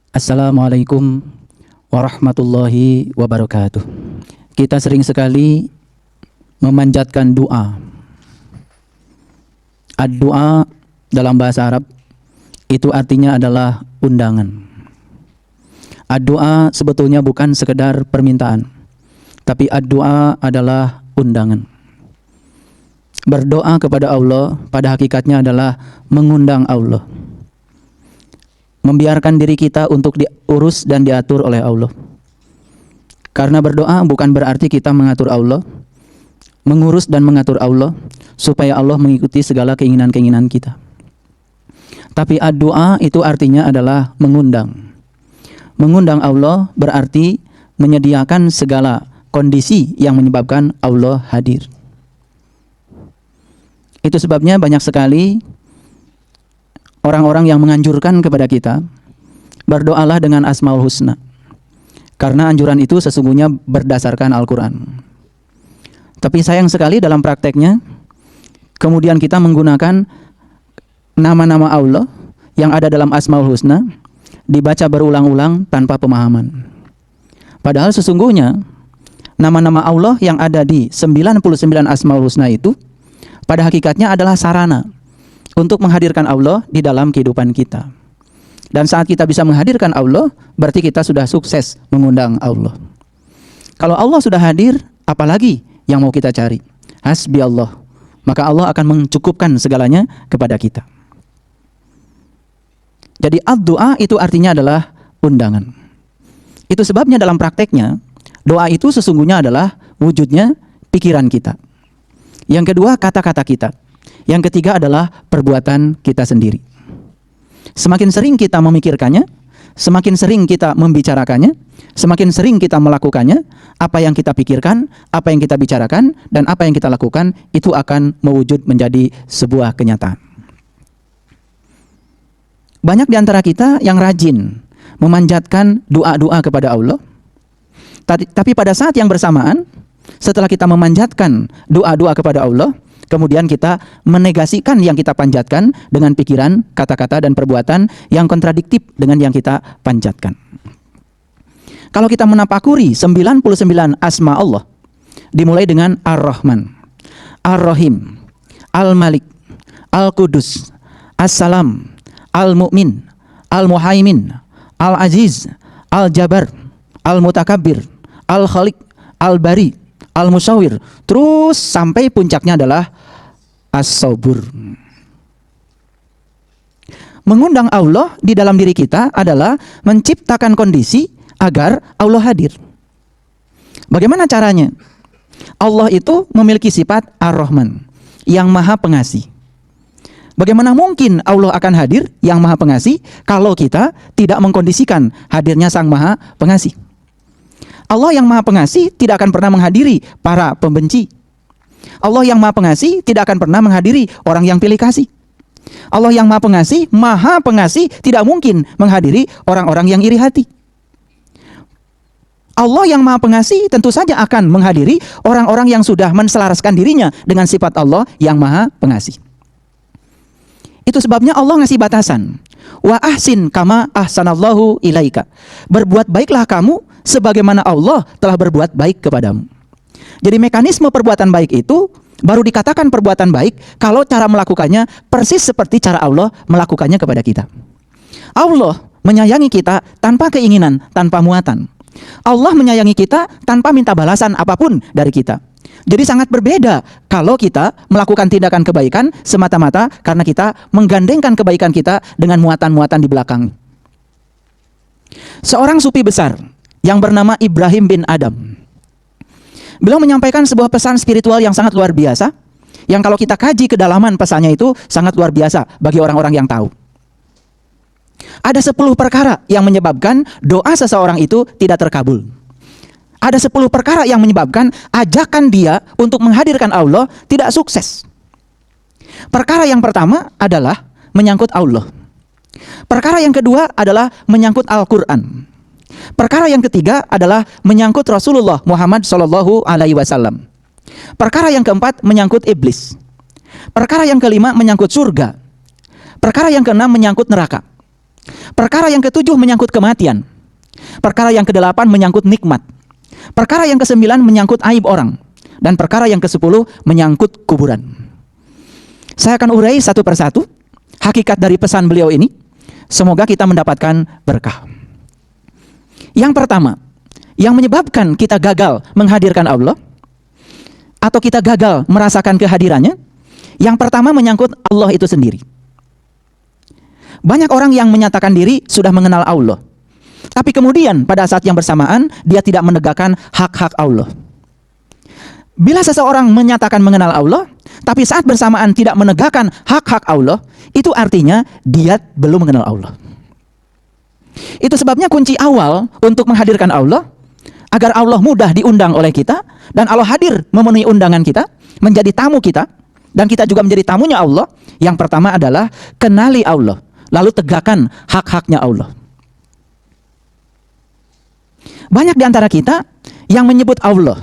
Assalamualaikum warahmatullahi wabarakatuh. Kita sering sekali memanjatkan doa. Ad-doa dalam bahasa Arab itu artinya adalah undangan. Ad-doa sebetulnya bukan sekedar permintaan, tapi ad-doa adalah undangan. Berdoa kepada Allah pada hakikatnya adalah mengundang Allah. Membiarkan diri kita untuk diurus dan diatur oleh Allah. Karena berdoa bukan berarti kita mengatur Allah, mengurus dan mengatur Allah supaya Allah mengikuti segala keinginan-keinginan kita. Tapi ad-doa itu artinya adalah mengundang. Mengundang Allah berarti menyediakan segala kondisi yang menyebabkan Allah hadir. Itu sebabnya banyak sekali orang-orang yang menganjurkan kepada kita, berdoalah dengan Asmaul Husna. Karena anjuran itu sesungguhnya berdasarkan Al-Quran. Tapi sayang sekali dalam prakteknya, kemudian kita menggunakan nama-nama Allah yang ada dalam Asmaul Husna, dibaca berulang-ulang tanpa pemahaman. Padahal sesungguhnya, nama-nama Allah yang ada di 99 Asmaul Husna itu, pada hakikatnya adalah sarana untuk menghadirkan Allah di dalam kehidupan kita. Dan saat kita bisa menghadirkan Allah, berarti kita sudah sukses mengundang Allah. Kalau Allah sudah hadir, apalagi yang mau kita cari? Hasbi Allah. Maka Allah akan mencukupkan segalanya kepada kita. Jadi ad-doa itu artinya adalah undangan. Itu sebabnya dalam prakteknya, doa itu sesungguhnya adalah wujudnya pikiran kita. Yang kedua, kata-kata kita. Yang ketiga adalah perbuatan kita sendiri. Semakin sering kita memikirkannya, semakin sering kita membicarakannya, semakin sering kita melakukannya, apa yang kita pikirkan, apa yang kita bicarakan, dan apa yang kita lakukan, itu akan mewujud menjadi sebuah kenyataan. Banyak di antara kita yang rajin memanjatkan doa-doa kepada Allah, tapi pada saat yang bersamaan, setelah kita memanjatkan doa-doa kepada Allah, kemudian kita menegasikan yang kita panjatkan dengan pikiran, kata-kata, dan perbuatan yang kontradiktif dengan yang kita panjatkan. Kalau kita menapakuri 99 asma Allah, dimulai dengan Ar-Rahman, Ar-Rahim, Al-Malik, Al-Qudus, As-Salam, Al-Mu'min, Al-Muhaimin, Al-Aziz, Al-Jabar, Al-Mutakabbir, Al-Khaliq, Al-Bari, Al-Musawwir, terus sampai puncaknya adalah As-Sabur. Mengundang Allah di dalam diri kita adalah menciptakan kondisi agar Allah hadir. Bagaimana caranya? Allah itu memiliki sifat Ar-Rahman, yang maha pengasih. Bagaimana mungkin Allah akan hadir yang maha pengasih kalau kita tidak mengkondisikan hadirnya sang maha pengasih? Allah yang maha pengasih tidak akan pernah menghadiri para pembenci. Allah yang maha pengasih tidak akan pernah menghadiri orang yang pilih kasih. Allah yang maha pengasih tidak mungkin menghadiri orang-orang yang iri hati. Allah yang maha pengasih tentu saja akan menghadiri orang-orang yang sudah menselaraskan dirinya dengan sifat Allah yang maha pengasih. Itu sebabnya Allah ngasih batasan. Wa ahsin kama ahsanallahu ilaika. Berbuat baiklah kamu sebagaimana Allah telah berbuat baik kepadamu. Jadi mekanisme perbuatan baik itu baru dikatakan perbuatan baik kalau cara melakukannya persis seperti cara Allah melakukannya kepada kita. Allah menyayangi kita tanpa keinginan, tanpa muatan. Allah menyayangi kita tanpa minta balasan apapun dari kita. Jadi sangat berbeda kalau kita melakukan tindakan kebaikan semata-mata karena kita menggandengkan kebaikan kita dengan muatan-muatan di belakang. Seorang sufi besar yang bernama Ibrahim bin Adam, beliau menyampaikan sebuah pesan spiritual yang sangat luar biasa, yang kalau kita kaji kedalaman pesannya itu sangat luar biasa bagi orang-orang yang tahu. Ada 10 perkara yang menyebabkan doa seseorang itu tidak terkabul. Ada 10 perkara yang menyebabkan ajakan dia untuk menghadirkan Allah tidak sukses. Perkara yang pertama adalah menyangkut Allah. Perkara yang kedua adalah menyangkut Al-Quran. Perkara yang ketiga adalah menyangkut Rasulullah Muhammad SAW. Perkara yang keempat menyangkut iblis. Perkara yang kelima menyangkut surga. Perkara yang keenam menyangkut neraka. Perkara yang ketujuh menyangkut kematian. Perkara yang kedelapan menyangkut nikmat. Perkara yang kesembilan menyangkut aib orang. Dan perkara yang kesepuluh menyangkut kuburan. Saya akan urai satu persatu hakikat dari pesan beliau ini. Semoga kita mendapatkan berkah. Yang pertama, yang menyebabkan kita gagal menghadirkan Allah atau kita gagal merasakan kehadirannya, yang pertama menyangkut Allah itu sendiri. Banyak orang yang menyatakan diri sudah mengenal Allah, tapi kemudian pada saat yang bersamaan dia tidak menegakkan hak-hak Allah. Bila seseorang menyatakan mengenal Allah, tapi saat bersamaan tidak menegakkan hak-hak Allah, itu artinya dia belum mengenal Allah. Itu sebabnya kunci awal untuk menghadirkan Allah, agar Allah mudah diundang oleh kita, dan Allah hadir memenuhi undangan kita, menjadi tamu kita, dan kita juga menjadi tamunya Allah. Yang pertama adalah kenali Allah, lalu tegakkan hak-haknya Allah. Banyak di antara kita yang menyebut Allah,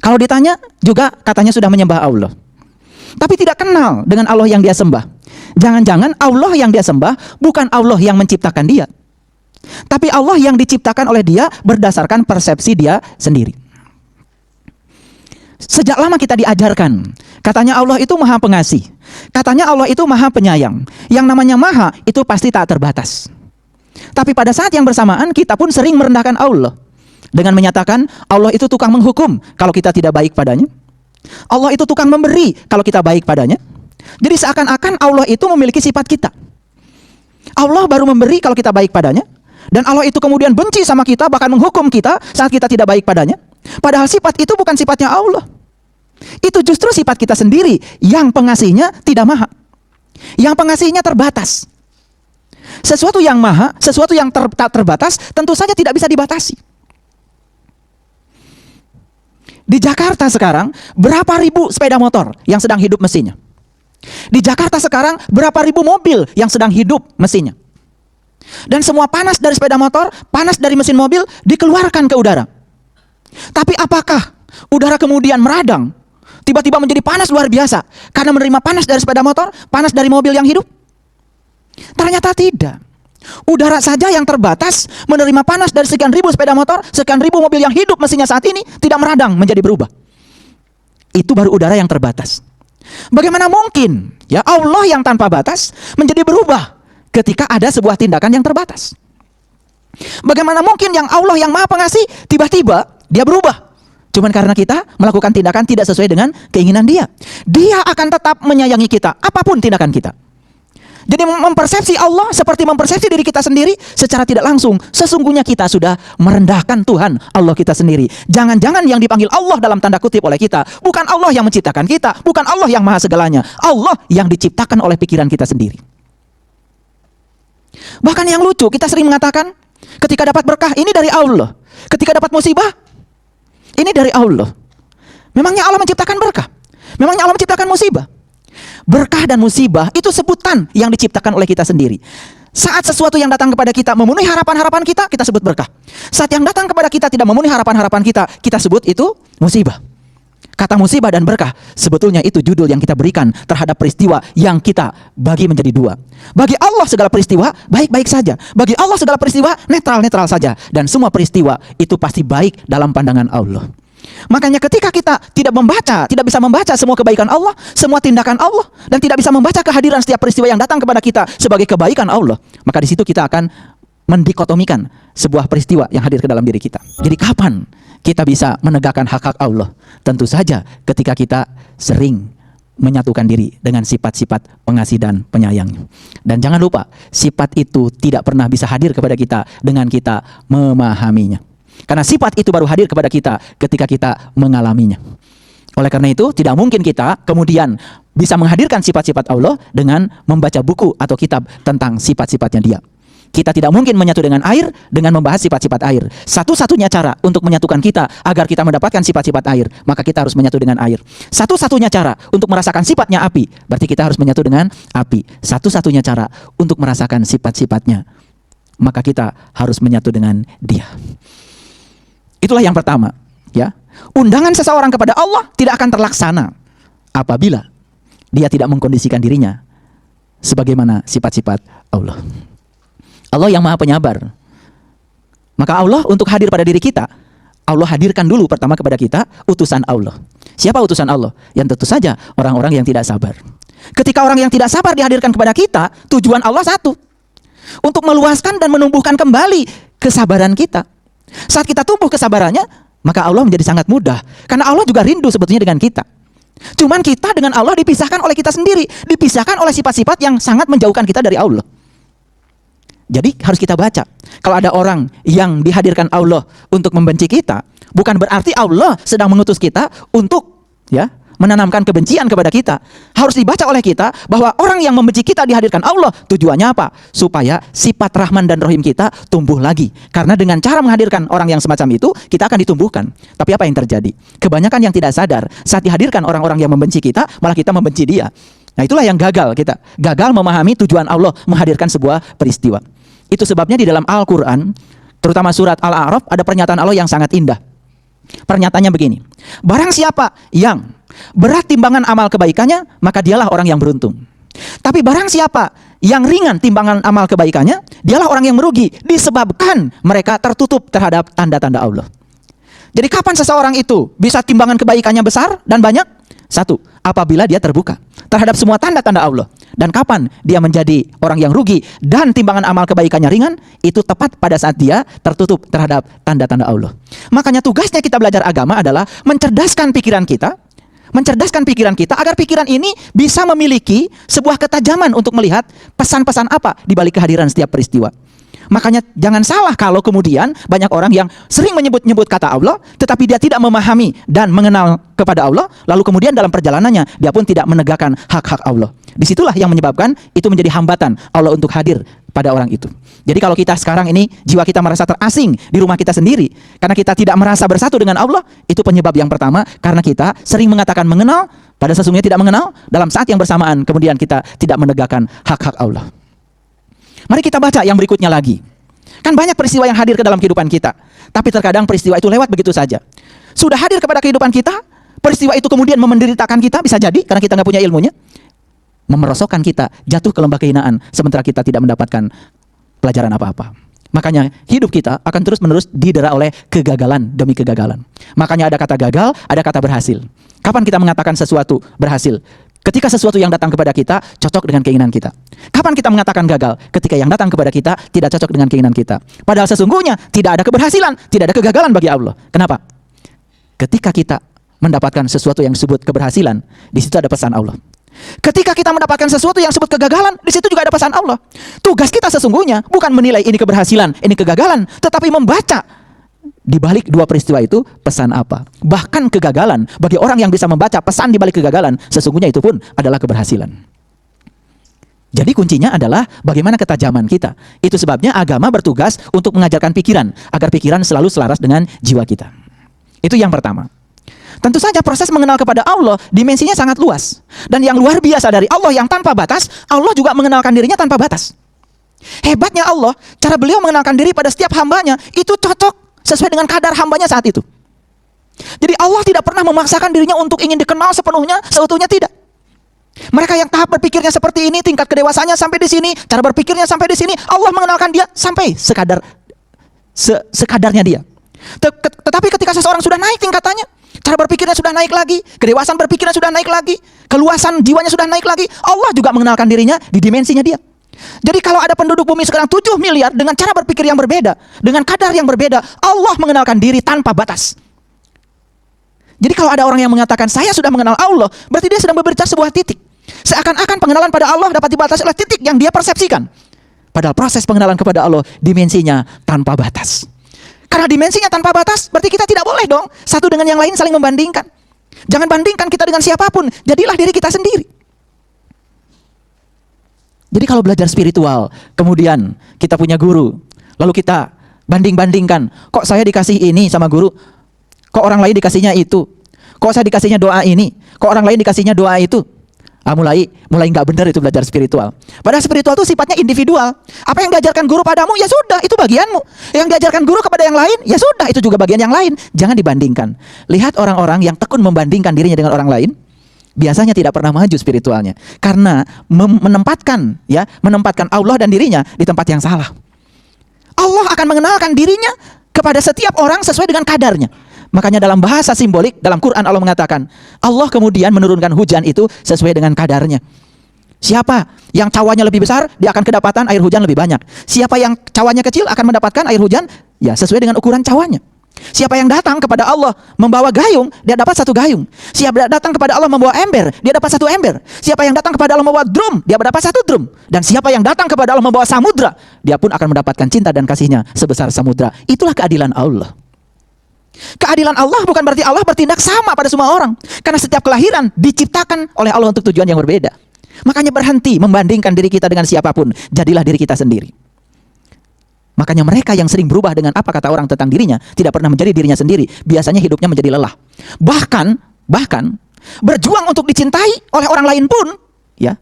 kalau ditanya juga katanya sudah menyembah Allah, tapi tidak kenal dengan Allah yang dia sembah. Jangan-jangan Allah yang dia sembah bukan Allah yang menciptakan dia, tapi Allah yang diciptakan oleh dia berdasarkan persepsi dia sendiri. Sejak lama kita diajarkan, katanya Allah itu maha pengasih, katanya Allah itu maha penyayang. Yang namanya maha itu pasti tak terbatas. Tapi pada saat yang bersamaan kita pun sering merendahkan Allah dengan menyatakan Allah itu tukang menghukum kalau kita tidak baik padanya. Allah itu tukang memberi kalau kita baik padanya. Jadi seakan-akan Allah itu memiliki sifat kita. Allah baru memberi kalau kita baik padanya, dan Allah itu kemudian benci sama kita, bahkan menghukum kita saat kita tidak baik padanya. Padahal sifat itu bukan sifatnya Allah. Itu justru sifat kita sendiri yang pengasihnya tidak maha, yang pengasihnya terbatas. Sesuatu yang maha, sesuatu yang tak terbatas, tentu saja tidak bisa dibatasi. Di Jakarta sekarang berapa ribu sepeda motor yang sedang hidup mesinnya? Di Jakarta sekarang berapa ribu mobil yang sedang hidup mesinnya? Dan semua panas dari sepeda motor, panas dari mesin mobil dikeluarkan ke udara. Tapi apakah udara kemudian meradang, tiba-tiba menjadi panas luar biasa karena menerima panas dari sepeda motor, panas dari mobil yang hidup? Ternyata tidak. Udara saja yang terbatas menerima panas dari sekian ribu sepeda motor, sekian ribu mobil yang hidup mesinnya saat ini tidak meradang menjadi berubah. Itu baru udara yang terbatas. Bagaimana mungkin ya Allah yang tanpa batas menjadi berubah ketika ada sebuah tindakan yang terbatas? Bagaimana mungkin yang Allah yang maha pengasih tiba-tiba dia berubah cuman karena kita melakukan tindakan tidak sesuai dengan keinginan dia? Dia akan tetap menyayangi kita apapun tindakan kita. Jadi mempersepsi Allah seperti mempersepsi diri kita sendiri secara tidak langsung. Sesungguhnya kita sudah merendahkan Tuhan Allah kita sendiri. Jangan-jangan yang dipanggil Allah dalam tanda kutip oleh kita bukan Allah yang menciptakan kita, bukan Allah yang maha segalanya, Allah yang diciptakan oleh pikiran kita sendiri. Bahkan yang lucu, kita sering mengatakan ketika dapat berkah ini dari Allah, ketika dapat musibah ini dari Allah. Memangnya Allah menciptakan berkah? Memangnya Allah menciptakan musibah? Berkah dan musibah itu sebutan yang diciptakan oleh kita sendiri. Saat sesuatu yang datang kepada kita memenuhi harapan-harapan kita, kita sebut berkah. Saat yang datang kepada kita tidak memenuhi harapan-harapan kita, kita sebut itu musibah. Kata musibah dan berkah, sebetulnya itu judul yang kita berikan terhadap peristiwa yang kita bagi menjadi dua. Bagi Allah segala peristiwa baik-baik saja. Bagi Allah segala peristiwa netral-netral saja. Dan semua peristiwa itu pasti baik dalam pandangan Allah. Makanya ketika kita tidak bisa membaca semua kebaikan Allah, semua tindakan Allah, dan tidak bisa membaca kehadiran setiap peristiwa yang datang kepada kita sebagai kebaikan Allah, maka di situ kita akan mendikotomikan sebuah peristiwa yang hadir ke dalam diri kita. Jadi kapan kita bisa menegakkan hak-hak Allah? Tentu saja ketika kita sering menyatukan diri dengan sifat-sifat pengasih dan penyayang. Dan jangan lupa, sifat itu tidak pernah bisa hadir kepada kita dengan kita memahaminya. Karena sifat itu baru hadir kepada kita ketika kita mengalaminya. Oleh karena itu, tidak mungkin kita kemudian bisa menghadirkan sifat-sifat Allah dengan membaca buku atau kitab tentang sifat-sifatnya dia. Kita tidak mungkin menyatu dengan air dengan membahas sifat-sifat air. Satu-satunya cara untuk menyatukan kita agar kita mendapatkan sifat-sifat air, maka kita harus menyatu dengan air. Satu-satunya cara untuk merasakan sifatnya api, berarti kita harus menyatu dengan api. Satu-satunya cara untuk merasakan sifat-sifatnya, maka kita harus menyatu dengan dia. Itulah yang pertama, ya. Undangan seseorang kepada Allah tidak akan terlaksana apabila dia tidak mengkondisikan dirinya sebagaimana sifat-sifat Allah. Allah yang Maha Penyabar. Maka Allah untuk hadir pada diri kita, Allah hadirkan dulu pertama kepada kita utusan Allah. Siapa utusan Allah? Yang tentu saja orang-orang yang tidak sabar. Ketika orang yang tidak sabar dihadirkan kepada kita, tujuan Allah satu, untuk meluaskan dan menumbuhkan kembali kesabaran kita. Saat kita tumbuh kesabarannya, maka Allah menjadi sangat mudah. Karena Allah juga rindu sebetulnya dengan kita. Cuman kita dengan Allah dipisahkan oleh kita sendiri, dipisahkan oleh sifat-sifat yang sangat menjauhkan kita dari Allah. Jadi harus kita baca. Kalau ada orang yang dihadirkan Allah untuk membenci kita, bukan berarti Allah sedang mengutus kita untuk menanamkan kebencian kepada kita. Harus dibaca oleh kita bahwa orang yang membenci kita dihadirkan Allah. Tujuannya apa? Supaya sifat Rahman dan Rahim kita tumbuh lagi. Karena dengan cara menghadirkan orang yang semacam itu, kita akan ditumbuhkan. Tapi apa yang terjadi? Kebanyakan yang tidak sadar, saat dihadirkan orang-orang yang membenci kita, malah kita membenci dia. Nah, itulah yang gagal kita. Gagal memahami tujuan Allah menghadirkan sebuah peristiwa. Itu sebabnya di dalam Al-Quran, terutama surat Al-A'raf, ada pernyataan Allah yang sangat indah. Pernyataannya begini, barang siapa yang berat timbangan amal kebaikannya, maka dialah orang yang beruntung. Tapi barang siapa yang ringan timbangan amal kebaikannya, dialah orang yang merugi, disebabkan mereka tertutup terhadap tanda-tanda Allah. Jadi kapan seseorang itu bisa timbangan kebaikannya besar dan banyak? Satu, apabila dia terbuka terhadap semua tanda-tanda Allah. Dan kapan dia menjadi orang yang rugi dan timbangan amal kebaikannya ringan? Itu tepat pada saat dia tertutup terhadap tanda-tanda Allah. Makanya tugasnya kita belajar agama adalah mencerdaskan pikiran kita, agar pikiran ini bisa memiliki sebuah ketajaman untuk melihat pesan-pesan apa di balik kehadiran setiap peristiwa. Makanya jangan salah kalau kemudian banyak orang yang sering menyebut-nyebut kata Allah, tetapi dia tidak memahami dan mengenal kepada Allah, lalu kemudian dalam perjalanannya dia pun tidak menegakkan hak-hak Allah. Disitulah yang menyebabkan itu menjadi hambatan Allah untuk hadir pada orang itu. Jadi kalau kita sekarang ini jiwa kita merasa terasing di rumah kita sendiri, karena kita tidak merasa bersatu dengan Allah, itu penyebab yang pertama, karena kita sering mengatakan mengenal, pada sesungguhnya tidak mengenal, dalam saat yang bersamaan kemudian kita tidak menegakkan hak-hak Allah. Mari kita baca yang berikutnya lagi. Kan banyak peristiwa yang hadir ke dalam kehidupan kita, tapi terkadang peristiwa itu lewat begitu saja. Sudah hadir kepada kehidupan kita, peristiwa itu kemudian memenderitakan kita, bisa jadi karena kita nggak punya ilmunya, memerosokkan kita jatuh ke lembah kehinaan, sementara kita tidak mendapatkan pelajaran apa-apa. Makanya hidup kita akan terus-menerus didera oleh kegagalan demi kegagalan. Makanya ada kata gagal, ada kata berhasil. Kapan kita mengatakan sesuatu berhasil? Ketika sesuatu yang datang kepada kita cocok dengan keinginan kita. Kapan kita mengatakan gagal? Ketika yang datang kepada kita tidak cocok dengan keinginan kita. Padahal sesungguhnya tidak ada keberhasilan, tidak ada kegagalan bagi Allah. Kenapa? Ketika kita mendapatkan sesuatu yang disebut keberhasilan, di situ ada pesan Allah. Ketika kita mendapatkan sesuatu yang disebut kegagalan, di situ juga ada pesan Allah. Tugas kita sesungguhnya bukan menilai ini keberhasilan, ini kegagalan, tetapi membaca di balik dua peristiwa itu pesan apa. Bahkan kegagalan, bagi orang yang bisa membaca pesan di balik kegagalan, sesungguhnya itu pun adalah keberhasilan. Jadi kuncinya adalah bagaimana ketajaman kita. Itu sebabnya agama bertugas untuk mengajarkan pikiran, agar pikiran selalu selaras dengan jiwa kita. Itu yang pertama. Tentu saja proses mengenal kepada Allah dimensinya sangat luas. Dan yang luar biasa dari Allah yang tanpa batas, Allah juga mengenalkan dirinya tanpa batas. Hebatnya Allah, cara beliau mengenalkan diri pada setiap hambanya itu cocok sesuai dengan kadar hambanya saat itu. Jadi Allah tidak pernah memaksakan dirinya untuk ingin dikenal sepenuhnya, seutuhnya tidak. Mereka yang tahap berpikirnya seperti ini, tingkat kedewasannya sampai di sini, cara berpikirnya sampai di sini, Allah mengenalkan dia sampai sekadarnya dia. Tetapi ketika seseorang sudah naik tingkatannya, cara berpikirnya sudah naik lagi, kedewasaan berpikirnya sudah naik lagi, keluasan jiwanya sudah naik lagi, Allah juga mengenalkan dirinya di dimensinya dia. Jadi kalau ada penduduk bumi sekarang 7 miliar dengan cara berpikir yang berbeda, dengan kadar yang berbeda, Allah mengenalkan diri tanpa batas. Jadi kalau ada orang yang mengatakan saya sudah mengenal Allah, berarti dia sedang berbicara sebuah titik. Seakan-akan pengenalan pada Allah dapat dibatasi oleh titik yang dia persepsikan. Padahal proses pengenalan kepada Allah dimensinya tanpa batas. Karena dimensinya tanpa batas, berarti kita tidak boleh dong satu dengan yang lain saling membandingkan. Jangan bandingkan kita dengan siapapun, jadilah diri kita sendiri. Jadi kalau belajar spiritual, kemudian kita punya guru, lalu kita banding-bandingkan, kok saya dikasih ini sama guru, kok orang lain dikasihnya itu, kok saya dikasihnya doa ini, kok orang lain dikasihnya doa itu. Mulai nggak benar itu belajar spiritual. Padahal spiritual itu sifatnya individual. Apa yang diajarkan guru padamu, ya sudah, itu bagianmu. Yang diajarkan guru kepada yang lain, ya sudah, itu juga bagian yang lain. Jangan dibandingkan. Lihat orang-orang yang tekun membandingkan dirinya dengan orang lain, biasanya tidak pernah maju spiritualnya, karena menempatkan Allah dan dirinya di tempat yang salah. Allah akan mengenalkan dirinya kepada setiap orang sesuai dengan kadarnya. Makanya dalam bahasa simbolik, dalam Quran Allah mengatakan, Allah kemudian menurunkan hujan itu sesuai dengan kadarnya. Siapa yang cawanya lebih besar, dia akan kedapatan air hujan lebih banyak. Siapa yang cawanya kecil akan mendapatkan air hujan ya sesuai dengan ukuran cawanya. Siapa yang datang kepada Allah membawa gayung, dia dapat satu gayung. Siapa datang kepada Allah membawa ember, dia dapat satu ember. Siapa yang datang kepada Allah membawa drum, dia dapat satu drum. Dan siapa yang datang kepada Allah membawa samudra, dia pun akan mendapatkan cinta dan kasihnya sebesar samudra. Itulah keadilan Allah. Keadilan Allah bukan berarti Allah bertindak sama pada semua orang. Karena setiap kelahiran diciptakan oleh Allah untuk tujuan yang berbeda. Makanya berhenti membandingkan diri kita dengan siapapun. Jadilah diri kita sendiri. Makanya mereka yang sering berubah dengan apa kata orang tentang dirinya, tidak pernah menjadi dirinya sendiri. Biasanya hidupnya menjadi lelah. Bahkan berjuang untuk dicintai oleh orang lain pun, ya,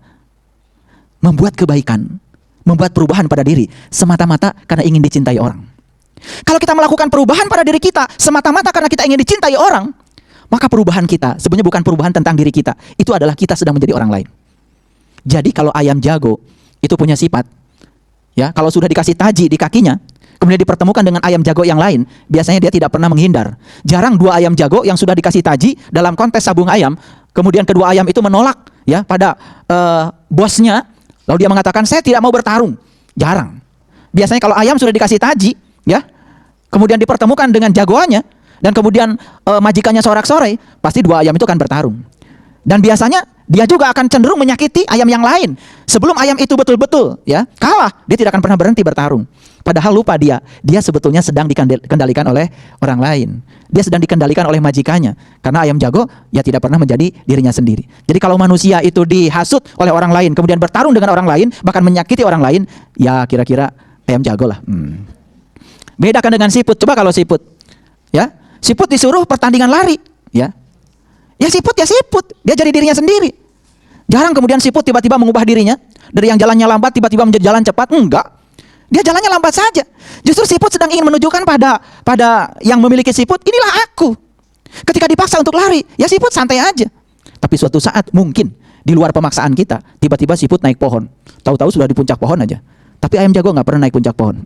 membuat kebaikan, membuat perubahan pada diri semata-mata karena ingin dicintai orang. Kalau kita melakukan perubahan pada diri kita semata-mata karena kita ingin dicintai orang, maka perubahan kita sebenarnya bukan perubahan tentang diri kita. Itu adalah kita sedang menjadi orang lain. Jadi kalau ayam jago itu punya sifat, ya, kalau sudah dikasih taji di kakinya, kemudian dipertemukan dengan ayam jago yang lain, biasanya dia tidak pernah menghindar. Jarang dua ayam jago yang sudah dikasih taji dalam kontes sabung ayam, kemudian kedua ayam itu menolak, ya, pada bosnya, lalu dia mengatakan saya tidak mau bertarung. Jarang. Biasanya kalau ayam sudah dikasih taji, ya, kemudian dipertemukan dengan jagoannya, dan kemudian majikannya sorak-sorai, pasti dua ayam itu akan bertarung. Dan biasanya dia juga akan cenderung menyakiti ayam yang lain. Sebelum ayam itu betul-betul, ya, kalah, dia tidak akan pernah berhenti bertarung. Padahal lupa dia sebetulnya sedang dikendalikan oleh orang lain. Dia sedang dikendalikan oleh majikannya. Karena ayam jago ya tidak pernah menjadi dirinya sendiri. Jadi kalau manusia itu dihasut oleh orang lain, kemudian bertarung dengan orang lain, bahkan menyakiti orang lain, ya kira-kira ayam jago lah. Bedakan dengan siput. Coba kalau siput, ya, siput disuruh pertandingan lari, ya, siput ya siput, dia jadi dirinya sendiri. Jarang kemudian siput tiba-tiba mengubah dirinya dari yang jalannya lambat tiba-tiba menjadi jalan cepat. Enggak, dia jalannya lambat saja. Justru siput sedang ingin menunjukkan pada yang memiliki siput, inilah aku. Ketika dipaksa untuk lari, ya siput santai aja. Tapi suatu saat mungkin di luar pemaksaan kita, tiba-tiba siput naik pohon, tahu-tahu sudah di puncak pohon aja. Tapi ayam jago nggak pernah naik puncak pohon.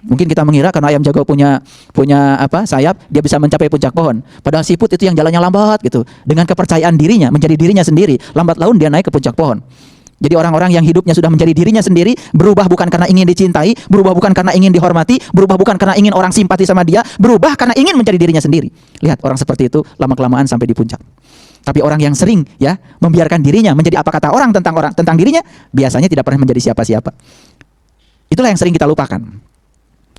Mungkin kita mengira karena ayam jago punya sayap, dia bisa mencapai puncak pohon. Padahal siput itu yang jalannya lambat gitu. Dengan kepercayaan dirinya, menjadi dirinya sendiri, lambat laun dia naik ke puncak pohon. Jadi orang-orang yang hidupnya sudah menjadi dirinya sendiri, berubah bukan karena ingin dicintai, berubah bukan karena ingin dihormati, berubah bukan karena ingin orang simpati sama dia, berubah karena ingin menjadi dirinya sendiri. Lihat orang seperti itu lama-kelamaan sampai di puncak. Tapi orang yang sering, ya, membiarkan dirinya menjadi apa kata orang tentang dirinya, biasanya tidak pernah menjadi siapa-siapa. Itulah yang sering kita lupakan.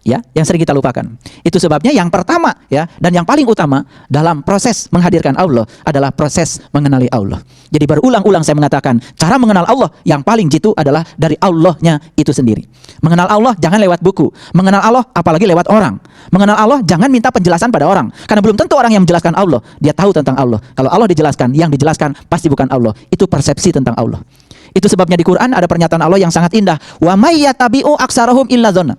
Ya, yang sering kita lupakan. Itu sebabnya yang pertama, ya, dan yang paling utama dalam proses menghadirkan Allah adalah proses mengenali Allah. Jadi berulang-ulang saya mengatakan, cara mengenal Allah yang paling jitu adalah dari Allahnya itu sendiri. Mengenal Allah jangan lewat buku. Mengenal Allah apalagi lewat orang. Mengenal Allah jangan minta penjelasan pada orang. Karena belum tentu orang yang menjelaskan Allah, dia tahu tentang Allah. Kalau Allah dijelaskan, yang dijelaskan pasti bukan Allah. Itu persepsi tentang Allah. Itu sebabnya di Quran ada pernyataan Allah yang sangat indah. Wa may yattabi'u aktsarahum illa dzanna.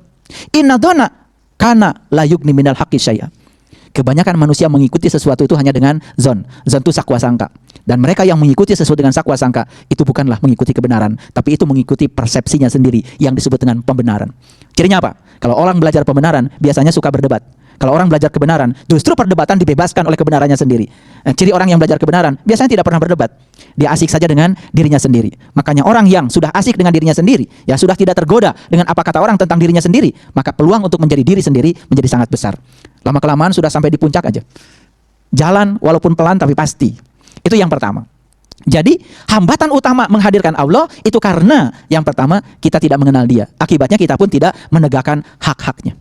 Inna dzanna kana la yughni minal haqqi syai'a. Kebanyakan manusia mengikuti sesuatu itu hanya dengan zon. Zon itu sakwa sangka. Dan mereka yang mengikuti sesuatu dengan sakwa sangka itu bukanlah mengikuti kebenaran, tapi itu mengikuti persepsinya sendiri yang disebut dengan pembenaran. Cirinya apa? Kalau orang belajar pembenaran biasanya suka berdebat. Kalau orang belajar kebenaran, justru perdebatan dibebaskan oleh kebenarannya sendiri. Ciri orang yang belajar kebenaran biasanya tidak pernah berdebat. Dia asik saja dengan dirinya sendiri. Makanya orang yang sudah asik dengan dirinya sendiri, ya sudah tidak tergoda dengan apa kata orang tentang dirinya sendiri, maka peluang untuk menjadi diri sendiri menjadi sangat besar. Lama-kelamaan sudah sampai di puncak aja. Jalan walaupun pelan tapi pasti. Itu yang pertama. Jadi hambatan utama menghadirkan Allah itu karena yang pertama kita tidak mengenal Dia. Akibatnya kita pun tidak menegakkan hak-haknya.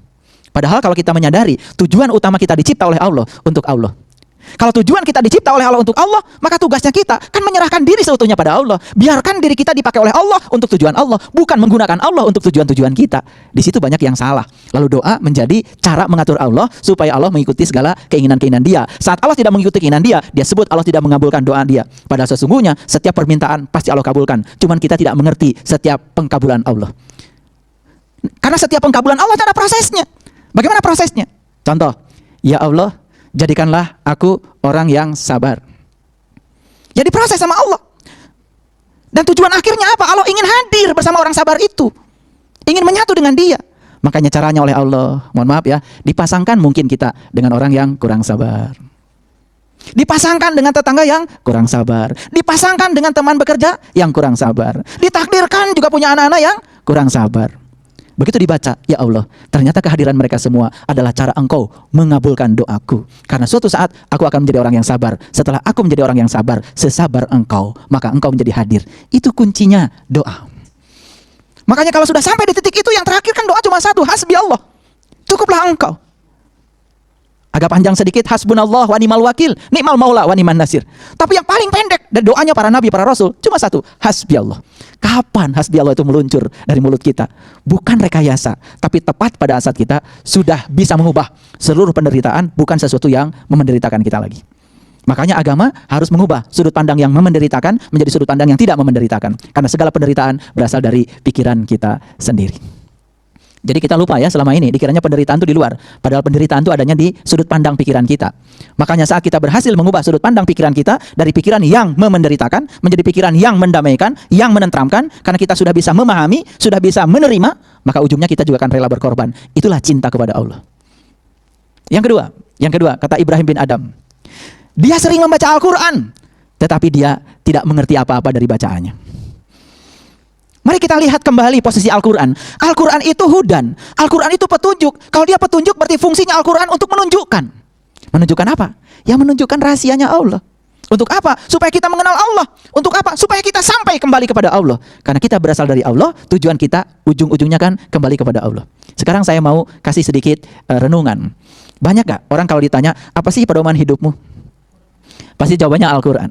Padahal kalau kita menyadari tujuan utama kita dicipta oleh Allah untuk Allah. Kalau tujuan kita dicipta oleh Allah untuk Allah, maka tugasnya kita kan menyerahkan diri seutuhnya pada Allah. Biarkan diri kita dipakai oleh Allah untuk tujuan Allah, bukan menggunakan Allah untuk tujuan-tujuan kita. Di situ banyak yang salah. Lalu doa menjadi cara mengatur Allah supaya Allah mengikuti segala keinginan-keinginan Dia. Saat Allah tidak mengikuti keinginan Dia, Dia sebut Allah tidak mengabulkan doa Dia. Padahal sesungguhnya setiap permintaan pasti Allah kabulkan. Cuman kita tidak mengerti setiap pengkabulan Allah. Karena setiap pengkabulan Allah ada prosesnya. Bagaimana prosesnya? Contoh, ya Allah, jadikanlah aku orang yang sabar. Jadi proses sama Allah. Dan tujuan akhirnya apa? Allah ingin hadir bersama orang sabar itu. Ingin menyatu dengan Dia. Makanya caranya oleh Allah, mohon maaf ya, dipasangkan mungkin kita dengan orang yang kurang sabar. Dipasangkan dengan tetangga yang kurang sabar. Dipasangkan dengan teman bekerja yang kurang sabar. Ditakdirkan juga punya anak-anak yang kurang sabar. Begitu dibaca, ya Allah, ternyata kehadiran mereka semua adalah cara Engkau mengabulkan doaku. Karena suatu saat aku akan menjadi orang yang sabar. Setelah aku menjadi orang yang sabar, sesabar Engkau, maka Engkau menjadi hadir. Itu kuncinya doa. Makanya kalau sudah sampai di titik itu, yang terakhir kan doa cuma satu, hasbi Allah. Cukuplah Engkau. Agak panjang sedikit, hasbunallah wa ni'mal wakil, ni'mal maula wa ni'man nasir. Tapi yang paling pendek dari doanya para nabi, para rasul, cuma satu, hasbi Allah. Kapan hasbi Allah itu meluncur dari mulut kita? Bukan rekayasa, tapi tepat pada saat kita sudah bisa mengubah seluruh penderitaan, bukan sesuatu yang memenderitakan kita lagi. Makanya agama harus mengubah sudut pandang yang memenderitakan menjadi sudut pandang yang tidak memenderitakan. Karena segala penderitaan berasal dari pikiran kita sendiri. Jadi kita lupa ya, selama ini dikiranya penderitaan itu di luar. Padahal penderitaan itu adanya di sudut pandang pikiran kita. Makanya saat kita berhasil mengubah sudut pandang pikiran kita dari pikiran yang memenderitakan menjadi pikiran yang mendamaikan, yang menenteramkan. Karena kita sudah bisa memahami, sudah bisa menerima, maka ujungnya kita juga akan rela berkorban. Itulah cinta kepada Allah. Yang kedua, kata Ibrahim bin Adam, dia sering membaca Al-Quran, tetapi dia tidak mengerti apa-apa dari bacaannya. Mari kita lihat kembali posisi Al-Quran. Al-Quran itu hudan, Al-Quran itu petunjuk. Kalau dia petunjuk berarti fungsinya Al-Quran untuk menunjukkan. Menunjukkan apa? Ya menunjukkan rahasianya Allah. Untuk apa? Supaya kita mengenal Allah. Untuk apa? Supaya kita sampai kembali kepada Allah. Karena kita berasal dari Allah, tujuan kita ujung-ujungnya kan kembali kepada Allah. Sekarang saya mau kasih sedikit renungan. Banyak gak orang kalau ditanya, apa sih pedoman hidupmu? Pasti jawabannya Al-Quran.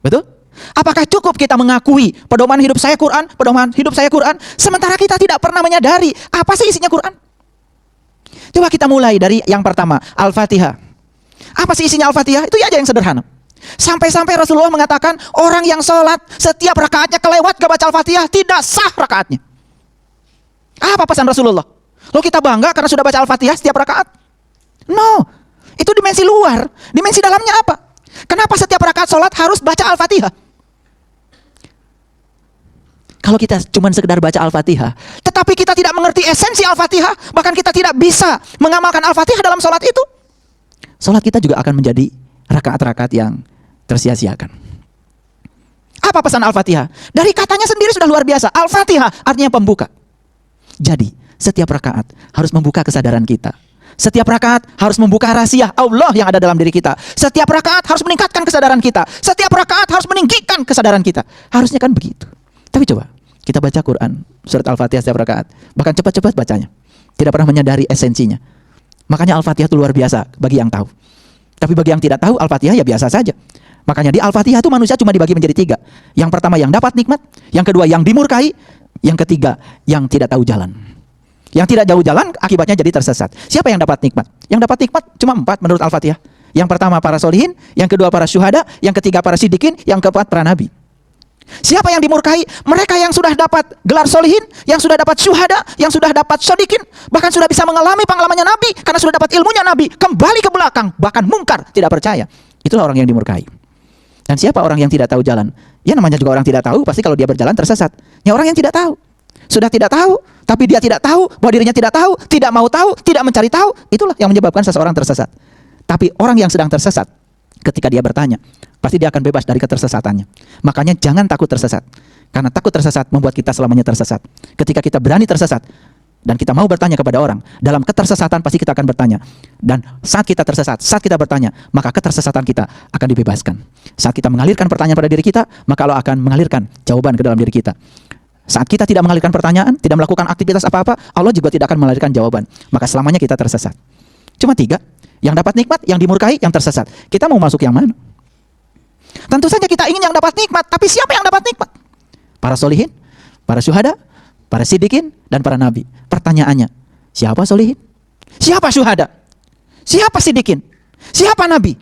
Betul? Apakah cukup kita mengakui pedoman hidup saya Quran, pedoman hidup saya Quran, sementara kita tidak pernah menyadari apa sih isinya Quran? Coba kita mulai dari yang pertama, Al-Fatihah. Apa sih isinya Al-Fatihah? Itu aja yang sederhana. Sampai-sampai Rasulullah mengatakan, orang yang sholat setiap rakaatnya kelewat gak baca Al-Fatihah, tidak sah rakaatnya. Apa pesan Rasulullah? Lo kita bangga karena sudah baca Al-Fatihah setiap rakaat? No, itu dimensi luar. Dimensi dalamnya apa? Kenapa setiap rakaat sholat harus baca Al-Fatihah? Kalau kita cuma sekedar baca Al-Fatihah, tetapi kita tidak mengerti esensi Al-Fatihah, bahkan kita tidak bisa mengamalkan Al-Fatihah dalam sholat itu, sholat kita juga akan menjadi rakaat-rakaat yang tersia-siakan. Apa pesan Al-Fatihah? Dari katanya sendiri sudah luar biasa. Al-Fatihah artinya pembuka. Jadi, setiap rakaat harus membuka kesadaran kita. Setiap rakaat harus membuka rahasia Allah yang ada dalam diri kita. Setiap rakaat harus meningkatkan kesadaran kita. Setiap rakaat harus meninggikan kesadaran kita. Harusnya kan begitu. Tapi coba kita baca Quran, surat Al-Fatihah setiap rakaat, bahkan cepat-cepat bacanya, tidak pernah menyadari esensinya. Makanya Al-Fatihah itu luar biasa bagi yang tahu. Tapi bagi yang tidak tahu, Al-Fatihah ya biasa saja. Makanya di Al-Fatihah itu manusia cuma dibagi menjadi tiga. Yang pertama yang dapat nikmat, yang kedua yang dimurkai, yang ketiga yang tidak tahu jalan. Yang tidak jauh jalan akibatnya jadi tersesat. Siapa yang dapat nikmat? Yang dapat nikmat cuma 4 menurut Al-Fatihah. Yang pertama para solihin, yang kedua para syuhada, yang ketiga para sidikin, yang keempat para nabi. Siapa yang dimurkai? Mereka yang sudah dapat gelar solihin, yang sudah dapat syuhada, yang sudah dapat sodikin, bahkan sudah bisa mengalami pengalamannya Nabi, karena sudah dapat ilmunya Nabi, kembali ke belakang, bahkan mungkar, tidak percaya. Itulah orang yang dimurkai. Dan siapa orang yang tidak tahu jalan? Ya namanya juga orang tidak tahu, pasti kalau dia berjalan tersesat. Ya orang yang tidak tahu. Sudah tidak tahu, tapi dia tidak tahu, bahwa dirinya tidak tahu, tidak mau tahu, tidak mencari tahu, itulah yang menyebabkan seseorang tersesat. Tapi orang yang sedang tersesat, ketika dia bertanya, pasti dia akan bebas dari ketersesatannya. Makanya jangan takut tersesat. Karena takut tersesat membuat kita selamanya tersesat. Ketika kita berani tersesat dan kita mau bertanya kepada orang, dalam ketersesatan pasti kita akan bertanya. Dan saat kita tersesat, saat kita bertanya, maka ketersesatan kita akan dibebaskan. Saat kita mengalirkan pertanyaan pada diri kita, maka Allah akan mengalirkan jawaban ke dalam diri kita. Saat kita tidak mengalirkan pertanyaan, tidak melakukan aktivitas apa-apa, Allah juga tidak akan mengalirkan jawaban. Maka selamanya kita tersesat. Cuma 3, yang dapat nikmat, yang dimurkai, yang tersesat. Kita mau masuk yang mana? Tentu saja kita ingin yang dapat nikmat, tapi siapa yang dapat nikmat? Para solihin, para syuhada, para sidikin, dan para nabi. Pertanyaannya, siapa solihin? Siapa syuhada? Siapa sidikin? Siapa nabi?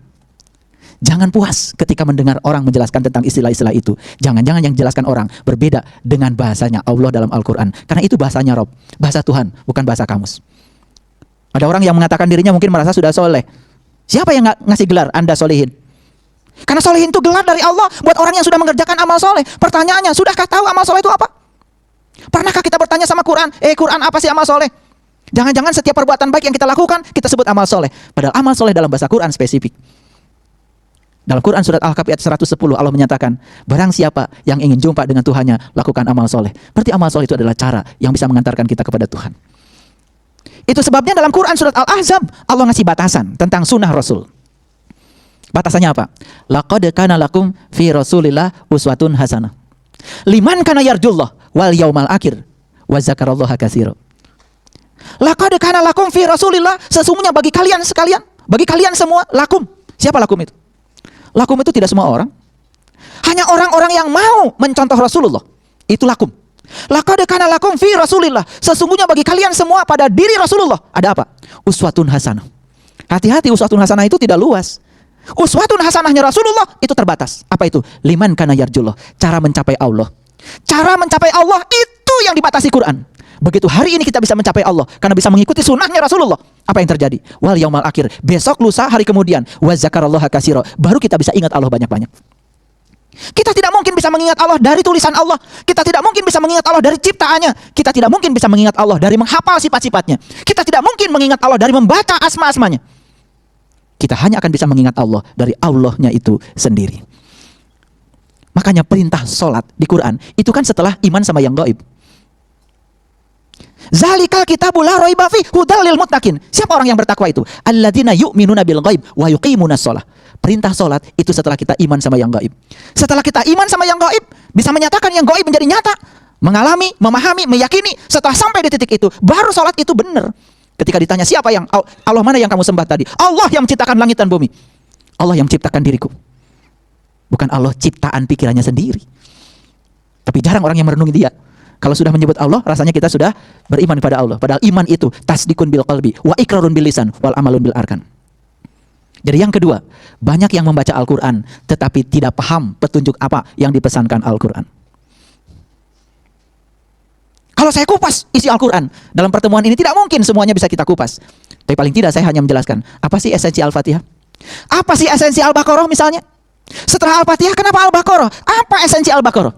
Jangan puas ketika mendengar orang menjelaskan tentang istilah-istilah itu. Jangan-jangan yang dijelaskan orang berbeda dengan bahasanya Allah dalam Al-Quran. Karena itu bahasanya Rob, bahasa Tuhan, bukan bahasa kamus. Ada orang yang mengatakan dirinya mungkin merasa sudah soleh. Siapa yang ngasih gelar Anda solihin? Karena solihin itu gelar dari Allah buat orang yang sudah mengerjakan amal soleh. Pertanyaannya, sudahkah tahu amal soleh itu apa? Pernahkah kita bertanya sama Quran, Quran apa sih amal soleh? Jangan-jangan setiap perbuatan baik yang kita lakukan, kita sebut amal soleh. Padahal amal soleh dalam bahasa Quran spesifik. Dalam Quran surat Al-Kahfi ayat 110 Allah menyatakan, barang siapa yang ingin jumpa dengan Tuhannya, lakukan amal soleh. Berarti amal soleh itu adalah cara yang bisa mengantarkan kita kepada Tuhan. Itu sebabnya dalam Quran surat Al-Ahzab Allah ngasih batasan tentang sunnah Rasul. Batasannya apa? Laqad kana lakum fi Rasulillah uswatun hasanah liman kana yarjullah wal yaumal akhir wa zakarallaha katsira. Laqad kana lakum fi Rasulillah, sesungguhnya bagi kalian sekalian, bagi kalian semua, lakum. Siapa lakum itu? Lakum itu tidak semua orang. Hanya orang-orang yang mau mencontoh Rasulullah. Itu lakum. Laqad kana lakum fi Rasulillah, sesungguhnya bagi kalian semua pada diri Rasulullah ada apa? Uswatun hasanah. Hati-hati, uswatun hasanah itu tidak luas. Uswatun hasanahnya Rasulullah itu terbatas. Apa itu? Liman kana yarjullah, cara mencapai Allah. Cara mencapai Allah itu yang dibatasi Quran. Begitu hari ini kita bisa mencapai Allah karena bisa mengikuti sunnahnya Rasulullah, apa yang terjadi? Wal yaumal akhir, besok lusa hari kemudian, wa zakarallaha katsira, baru kita bisa ingat Allah banyak-banyak. Kita tidak mungkin bisa mengingat Allah dari tulisan Allah. Kita tidak mungkin bisa mengingat Allah dari ciptaannya. Kita tidak mungkin bisa mengingat Allah dari menghafal sifat-sifatnya. Kita tidak mungkin mengingat Allah dari membaca asma-asmanya. Kita hanya akan bisa mengingat Allah dari Allahnya itu sendiri. Makanya perintah sholat di Quran itu kan setelah iman sama yang gaib. Zalikal kitabul la raiba fi hudal lil muttaqin. Siapa orang yang bertakwa itu? Alladzina yu'minuna bil ghaib wa yuqimunas shalah. Perintah salat itu setelah kita iman sama yang gaib. Setelah kita iman sama yang gaib, bisa menyatakan yang gaib menjadi nyata, mengalami, memahami, meyakini. Setelah sampai di titik itu, baru salat itu benar. Ketika ditanya siapa yang Allah mana yang kamu sembah tadi? Allah yang menciptakan langit dan bumi. Allah yang menciptakan diriku. Bukan Allah ciptaan pikirannya sendiri. Tapi jarang orang yang merenungi dia. Kalau sudah menyebut Allah, rasanya kita sudah beriman kepada Allah. Padahal iman itu tasdikun bil qalbi wa iqrarun bil lisan wal amalun bil arkan. Jadi yang kedua, banyak yang membaca Al-Quran tetapi tidak paham petunjuk apa yang dipesankan Al-Quran. Kalau saya kupas isi Al-Quran dalam pertemuan ini, tidak mungkin semuanya bisa kita kupas. Tapi paling tidak saya hanya menjelaskan apa sih esensi Al-Fatihah, apa sih esensi Al-Baqarah misalnya. Setelah Al-Fatihah kenapa Al-Baqarah, apa esensi Al-Baqarah.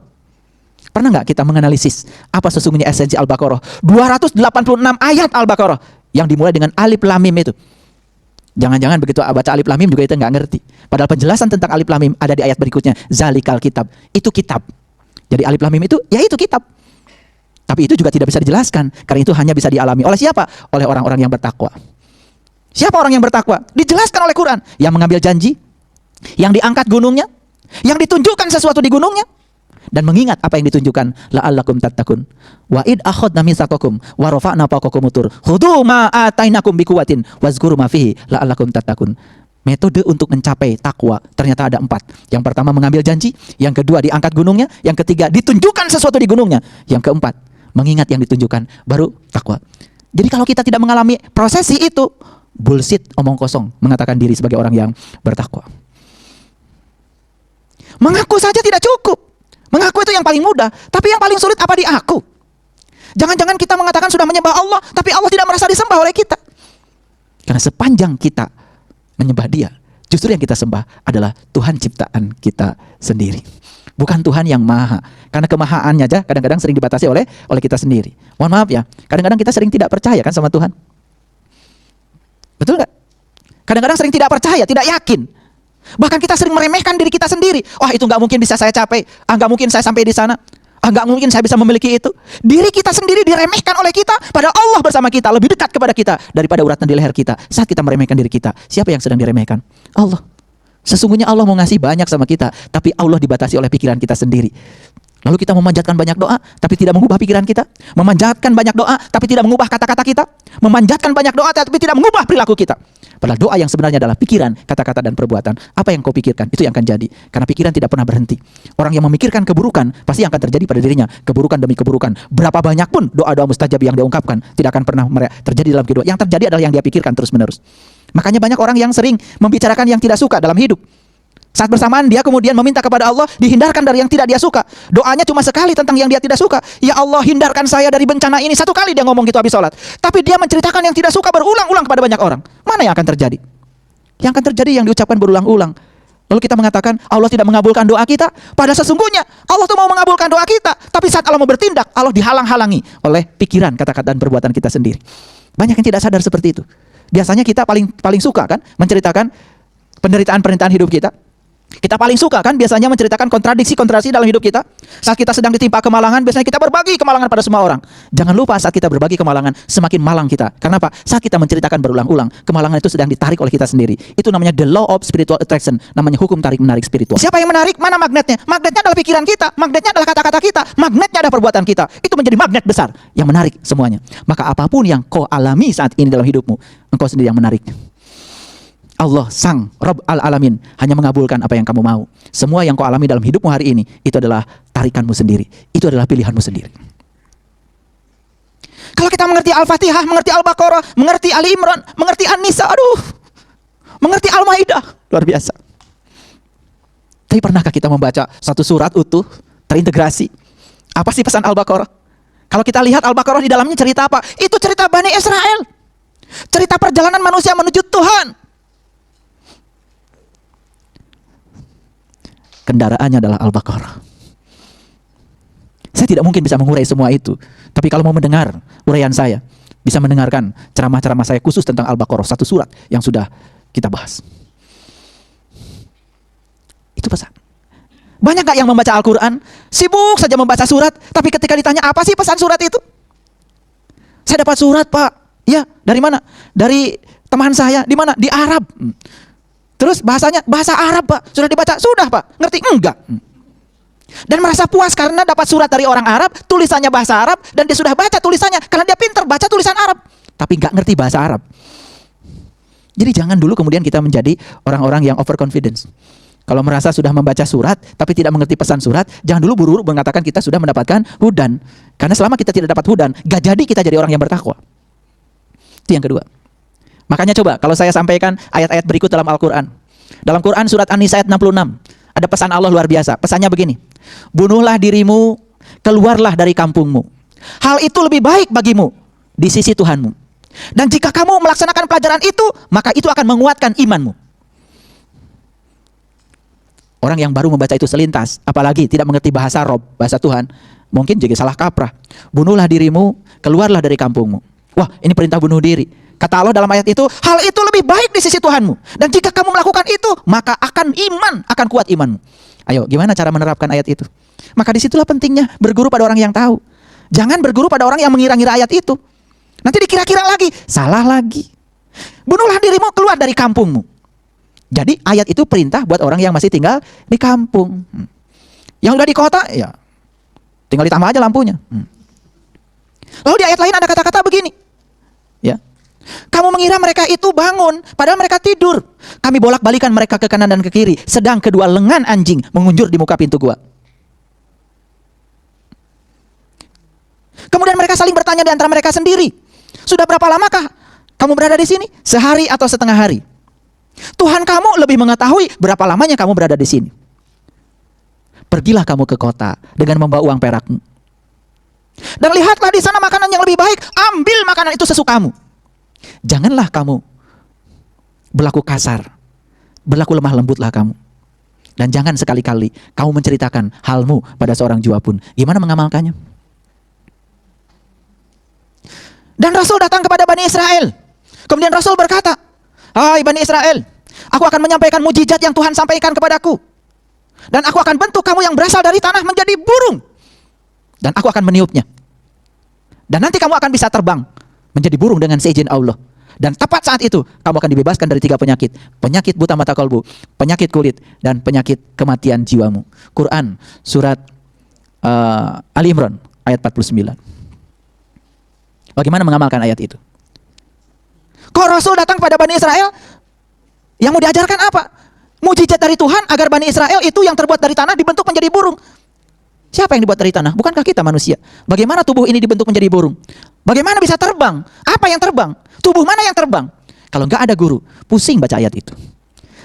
Pernah nggak kita menganalisis apa sesungguhnya esensi Al-Baqarah? 286 ayat Al-Baqarah yang dimulai dengan alif lam mim itu. Jangan-jangan begitu baca alif lam mim juga itu nggak ngerti. Padahal penjelasan tentang alif lam mim ada di ayat berikutnya. Zalikal kitab, itu kitab. Jadi alif lam mim itu, ya itu kitab. Tapi itu juga tidak bisa dijelaskan karena itu hanya bisa dialami oleh siapa? Oleh orang-orang yang bertakwa. Siapa orang yang bertakwa? Dijelaskan oleh Quran. Yang mengambil janji, yang diangkat gunungnya, yang ditunjukkan sesuatu di gunungnya, dan mengingat apa yang ditunjukkan, la'allakum tattaqun wa id akhadna mitsaqakum wa rafa'na fawqakum tur khudhu ma atainakum biquwwatin wazkuru ma fihi la'allakum tattaqun. Metode untuk mencapai takwa ternyata ada 4. Yang pertama mengambil janji, yang kedua diangkat gunungnya, yang ketiga ditunjukkan sesuatu di gunungnya, yang keempat mengingat yang ditunjukkan, baru takwa. Jadi kalau kita tidak mengalami prosesi itu, bullshit, omong kosong mengatakan diri sebagai orang yang bertakwa. Mengaku saja tidak cukup. Mengaku itu yang paling mudah, tapi yang paling sulit apa diaku? Jangan-jangan kita mengatakan sudah menyembah Allah, tapi Allah tidak merasa disembah oleh kita. Karena sepanjang kita menyembah Dia, justru yang kita sembah adalah Tuhan ciptaan kita sendiri. Bukan Tuhan yang maha. Karena kemahaannya aja kadang-kadang sering dibatasi oleh kita sendiri. Mohon maaf ya, kadang-kadang kita sering tidak percaya kan sama Tuhan. Betul nggak? Kadang-kadang sering tidak percaya, tidak yakin. Bahkan kita sering meremehkan diri kita sendiri. Wah, itu nggak mungkin bisa saya capai. Nggak mungkin saya sampai di sana. Nggak mungkin saya bisa memiliki itu. Diri kita sendiri diremehkan oleh kita, padahal Allah bersama kita, lebih dekat kepada kita daripada uratan di leher kita. Saat kita meremehkan diri kita, siapa yang sedang diremehkan? Allah. Sesungguhnya Allah mau ngasih banyak sama kita, tapi Allah dibatasi oleh pikiran kita sendiri. Lalu kita memanjatkan banyak doa, tapi tidak mengubah pikiran kita. Memanjatkan banyak doa, tapi tidak mengubah kata-kata kita. Memanjatkan banyak doa, tapi tidak mengubah perilaku kita. Padahal doa yang sebenarnya adalah pikiran, kata-kata, dan perbuatan. Apa yang kau pikirkan, itu yang akan jadi. Karena pikiran tidak pernah berhenti. Orang yang memikirkan keburukan, pasti akan terjadi pada dirinya. Keburukan demi keburukan. Berapa banyak pun doa-doa mustajab yang dia ungkapkan, tidak akan pernah terjadi dalam kehidupan. Yang terjadi adalah yang dia pikirkan terus-menerus. Makanya banyak orang yang sering membicarakan yang tidak suka dalam hidup. Saat bersamaan dia kemudian meminta kepada Allah dihindarkan dari yang tidak dia suka. Doanya cuma sekali tentang yang dia tidak suka. Ya Allah, hindarkan saya dari bencana ini. Satu kali dia ngomong gitu habis sholat. Tapi dia menceritakan yang tidak suka berulang-ulang kepada banyak orang. Mana yang akan terjadi? Yang akan terjadi yang diucapkan berulang-ulang. Lalu kita mengatakan Allah tidak mengabulkan doa kita. Padahal sesungguhnya Allah tuh mau mengabulkan doa kita. Tapi saat Allah mau bertindak, Allah dihalang-halangi oleh pikiran, kata-kata, dan perbuatan kita sendiri. Banyak yang tidak sadar seperti itu. Biasanya kita paling suka kan menceritakan penderitaan hidup kita. Kita paling suka kan biasanya menceritakan kontradiksi dalam hidup kita. Saat kita sedang ditimpa kemalangan, biasanya kita berbagi kemalangan pada semua orang. Jangan lupa saat kita berbagi kemalangan, semakin malang kita. Karena apa? Saat kita menceritakan berulang-ulang, kemalangan itu sedang ditarik oleh kita sendiri. Itu namanya the law of spiritual attraction. Namanya hukum tarik-menarik spiritual. Siapa yang menarik? Mana magnetnya? Magnetnya adalah pikiran kita. Magnetnya adalah kata-kata kita. Magnetnya adalah perbuatan kita. Itu menjadi magnet besar yang menarik semuanya. Maka apapun yang kau alami saat ini dalam hidupmu, engkau sendiri yang menarik. Allah Sang Rabb Al-Alamin hanya mengabulkan apa yang kamu mau. Semua yang kau alami dalam hidupmu hari ini, itu adalah tarikanmu sendiri. Itu adalah pilihanmu sendiri. Kalau kita mengerti Al-Fatihah, mengerti Al-Baqarah, mengerti Ali Imran, mengerti An-Nisa, mengerti Al-Maidah, luar biasa. Tapi pernahkah kita membaca satu surat utuh, terintegrasi? Apa sih pesan Al-Baqarah? Kalau kita lihat Al-Baqarah di dalamnya cerita apa? Itu cerita Bani Israel. Cerita perjalanan manusia menuju Tuhan. Kendaraannya adalah Al-Baqarah. Saya tidak mungkin bisa mengurai semua itu. Tapi kalau mau mendengar uraian saya, bisa mendengarkan ceramah-ceramah saya khusus tentang Al-Baqarah, satu surat yang sudah kita bahas. Itu pesan. Banyak gak yang membaca Al-Quran, sibuk saja membaca surat, tapi ketika ditanya apa sih pesan surat itu? Saya dapat surat, Pak. Ya, dari mana? Dari teman saya. Di mana? Di Arab. Terus bahasanya bahasa Arab, Pak. Sudah dibaca? Sudah, Pak. Ngerti? Enggak. Dan merasa puas karena dapat surat dari orang Arab, tulisannya bahasa Arab, dan dia sudah baca tulisannya karena dia pintar baca tulisan Arab, tapi nggak ngerti bahasa Arab. Jadi jangan dulu kemudian kita menjadi orang-orang yang overconfidence. Kalau merasa sudah membaca surat tapi tidak mengerti pesan surat, jangan dulu buru-buru mengatakan kita sudah mendapatkan hudan. Karena selama kita tidak dapat hudan, gak jadi kita jadi orang yang bertakwa. Itu yang kedua. Makanya coba kalau saya sampaikan ayat-ayat berikut dalam Al-Quran. Dalam Quran surat An-Nisa ayat 66, ada pesan Allah luar biasa. Pesannya begini: bunuhlah dirimu, keluarlah dari kampungmu. Hal itu lebih baik bagimu di sisi Tuhanmu. Dan jika kamu melaksanakan pelajaran itu, maka itu akan menguatkan imanmu. Orang yang baru membaca itu selintas, apalagi tidak mengerti bahasa Rob, bahasa Tuhan, mungkin jadi salah kaprah. Bunuhlah dirimu, keluarlah dari kampungmu. Wah, ini perintah bunuh diri. Kata Allah dalam ayat itu, hal itu lebih baik di sisi Tuhanmu. Dan jika kamu melakukan itu, maka akan kuat imanmu. Ayo, gimana cara menerapkan ayat itu? Maka disitulah pentingnya berguru pada orang yang tahu. Jangan berguru pada orang yang mengira-ngira ayat itu. Nanti dikira-kira lagi, salah lagi. Bunuhlah dirimu, keluar dari kampungmu. Jadi ayat itu perintah buat orang yang masih tinggal di kampung. Yang udah di kota, ya tinggal ditambah aja lampunya. Lalu di ayat lain ada kata-kata begini, ya. Kamu mengira mereka itu bangun, padahal mereka tidur. Kami bolak-balikan mereka ke kanan dan ke kiri, sedang kedua lengan anjing mengunjur di muka pintu gua. Kemudian mereka saling bertanya di antara mereka sendiri, sudah berapa lamakah kamu berada di sini? Sehari atau setengah hari? Tuhan kamu lebih mengetahui berapa lamanya kamu berada di sini. Pergilah kamu ke kota dengan membawa uang perakmu. Dan lihatlah di sana makanan yang lebih baik, ambil makanan itu sesukamu. Janganlah kamu berlaku kasar, berlaku lemah lembutlah kamu. Dan jangan sekali-kali kamu menceritakan halmu pada seorang jua pun. Gimana mengamalkannya? Dan Rasul datang kepada Bani Israel. Kemudian Rasul berkata, hai Bani Israel, aku akan menyampaikan mujizat yang Tuhan sampaikan kepadaku. Dan aku akan bentuk kamu yang berasal dari tanah menjadi burung. Dan aku akan meniupnya. Dan nanti kamu akan bisa terbang menjadi burung dengan seizin Allah. Dan tepat saat itu kamu akan dibebaskan dari 3 penyakit. Penyakit buta mata kalbu, penyakit kulit, dan penyakit kematian jiwamu. Quran surat Ali Imran ayat 49. Bagaimana mengamalkan ayat itu? Kok Rasul datang kepada Bani Israel? Yang mau diajarkan apa? Mujizat dari Tuhan agar Bani Israel itu yang terbuat dari tanah dibentuk menjadi burung. Siapa yang dibuat dari tanah? Bukankah kita manusia? Bagaimana tubuh ini dibentuk menjadi burung? Bagaimana bisa terbang? Apa yang terbang? Tubuh mana yang terbang? Kalau nggak ada guru, pusing baca ayat itu.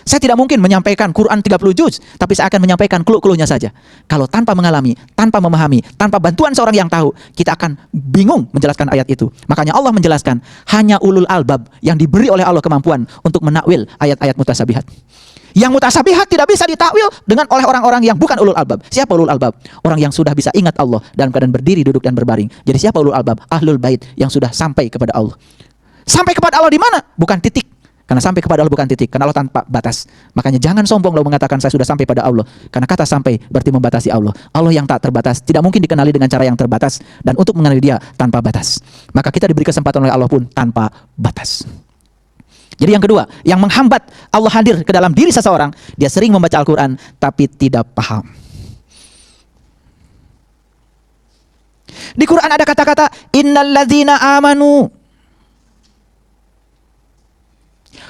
Saya tidak mungkin menyampaikan Quran 30 juz, tapi saya akan menyampaikan clue-cluenya saja. Kalau tanpa mengalami, tanpa memahami, tanpa bantuan seorang yang tahu, kita akan bingung menjelaskan ayat itu. Makanya Allah menjelaskan, hanya ulul albab yang diberi oleh Allah kemampuan untuk menakwil ayat-ayat mutasabihat. Yang mutasabihat tidak bisa ditakwil dengan oleh orang-orang yang bukan ulul albab. Siapa ulul albab? Orang yang sudah bisa ingat Allah dalam keadaan berdiri, duduk, dan berbaring. Jadi siapa ulul albab? Ahlul bait yang sudah sampai kepada Allah. Sampai kepada Allah di mana? Bukan titik. Karena sampai kepada Allah bukan titik, karena Allah tanpa batas. Makanya jangan sombong lalu mengatakan saya sudah sampai pada Allah. Karena kata sampai berarti membatasi Allah. Allah yang tak terbatas, tidak mungkin dikenali dengan cara yang terbatas. Dan untuk mengenali dia tanpa batas. Maka kita diberi kesempatan oleh Allah pun tanpa batas. Jadi yang kedua, yang menghambat Allah hadir ke dalam diri seseorang, dia sering membaca Al-Quran tapi tidak paham. Di Quran ada kata-kata innalladzina amanu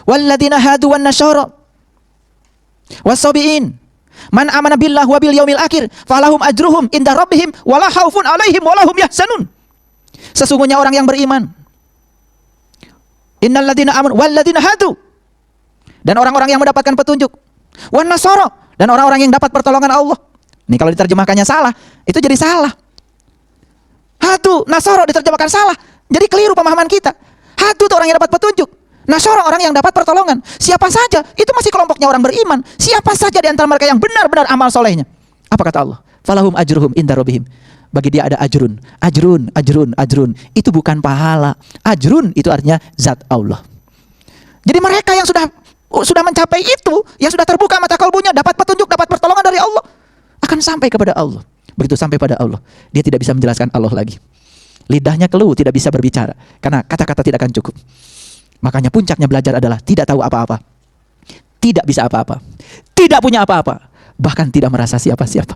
walladzina hadu wan nasyara wasabiin man amana billah wa bil yaumil akhir falahum ajruhum inda rabbihim wala khaufun alaihim walahum yahzanun. Sesungguhnya orang yang beriman, innalladzina amanu walladzina hadu, dan orang-orang yang mendapatkan petunjuk, wan nasyara, dan orang-orang yang dapat pertolongan Allah. Ini kalau diterjemahkannya salah, itu jadi salah. Hadu, nasyara diterjemahkan salah, jadi keliru pemahaman kita. Hadu itu orang yang dapat petunjuk, nasyara orang yang dapat pertolongan. Siapa saja, itu masih kelompoknya orang beriman. Siapa saja di antara mereka yang benar-benar amal solehnya. Apa kata Allah? Falahum ajruhum inda rabbihim. Bagi dia ada ajrun. Ajrun, ajrun, ajrun. Itu bukan pahala. Ajrun itu artinya zat Allah. Jadi mereka yang sudah mencapai itu, yang sudah terbuka mata kalbunya, dapat petunjuk, dapat pertolongan dari Allah, akan sampai kepada Allah. Begitu sampai pada Allah, dia tidak bisa menjelaskan Allah lagi. Lidahnya keluh, tidak bisa berbicara, karena kata-kata tidak akan cukup. Makanya puncaknya belajar adalah tidak tahu apa-apa, tidak bisa apa-apa, tidak punya apa-apa, bahkan tidak merasa siapa-siapa.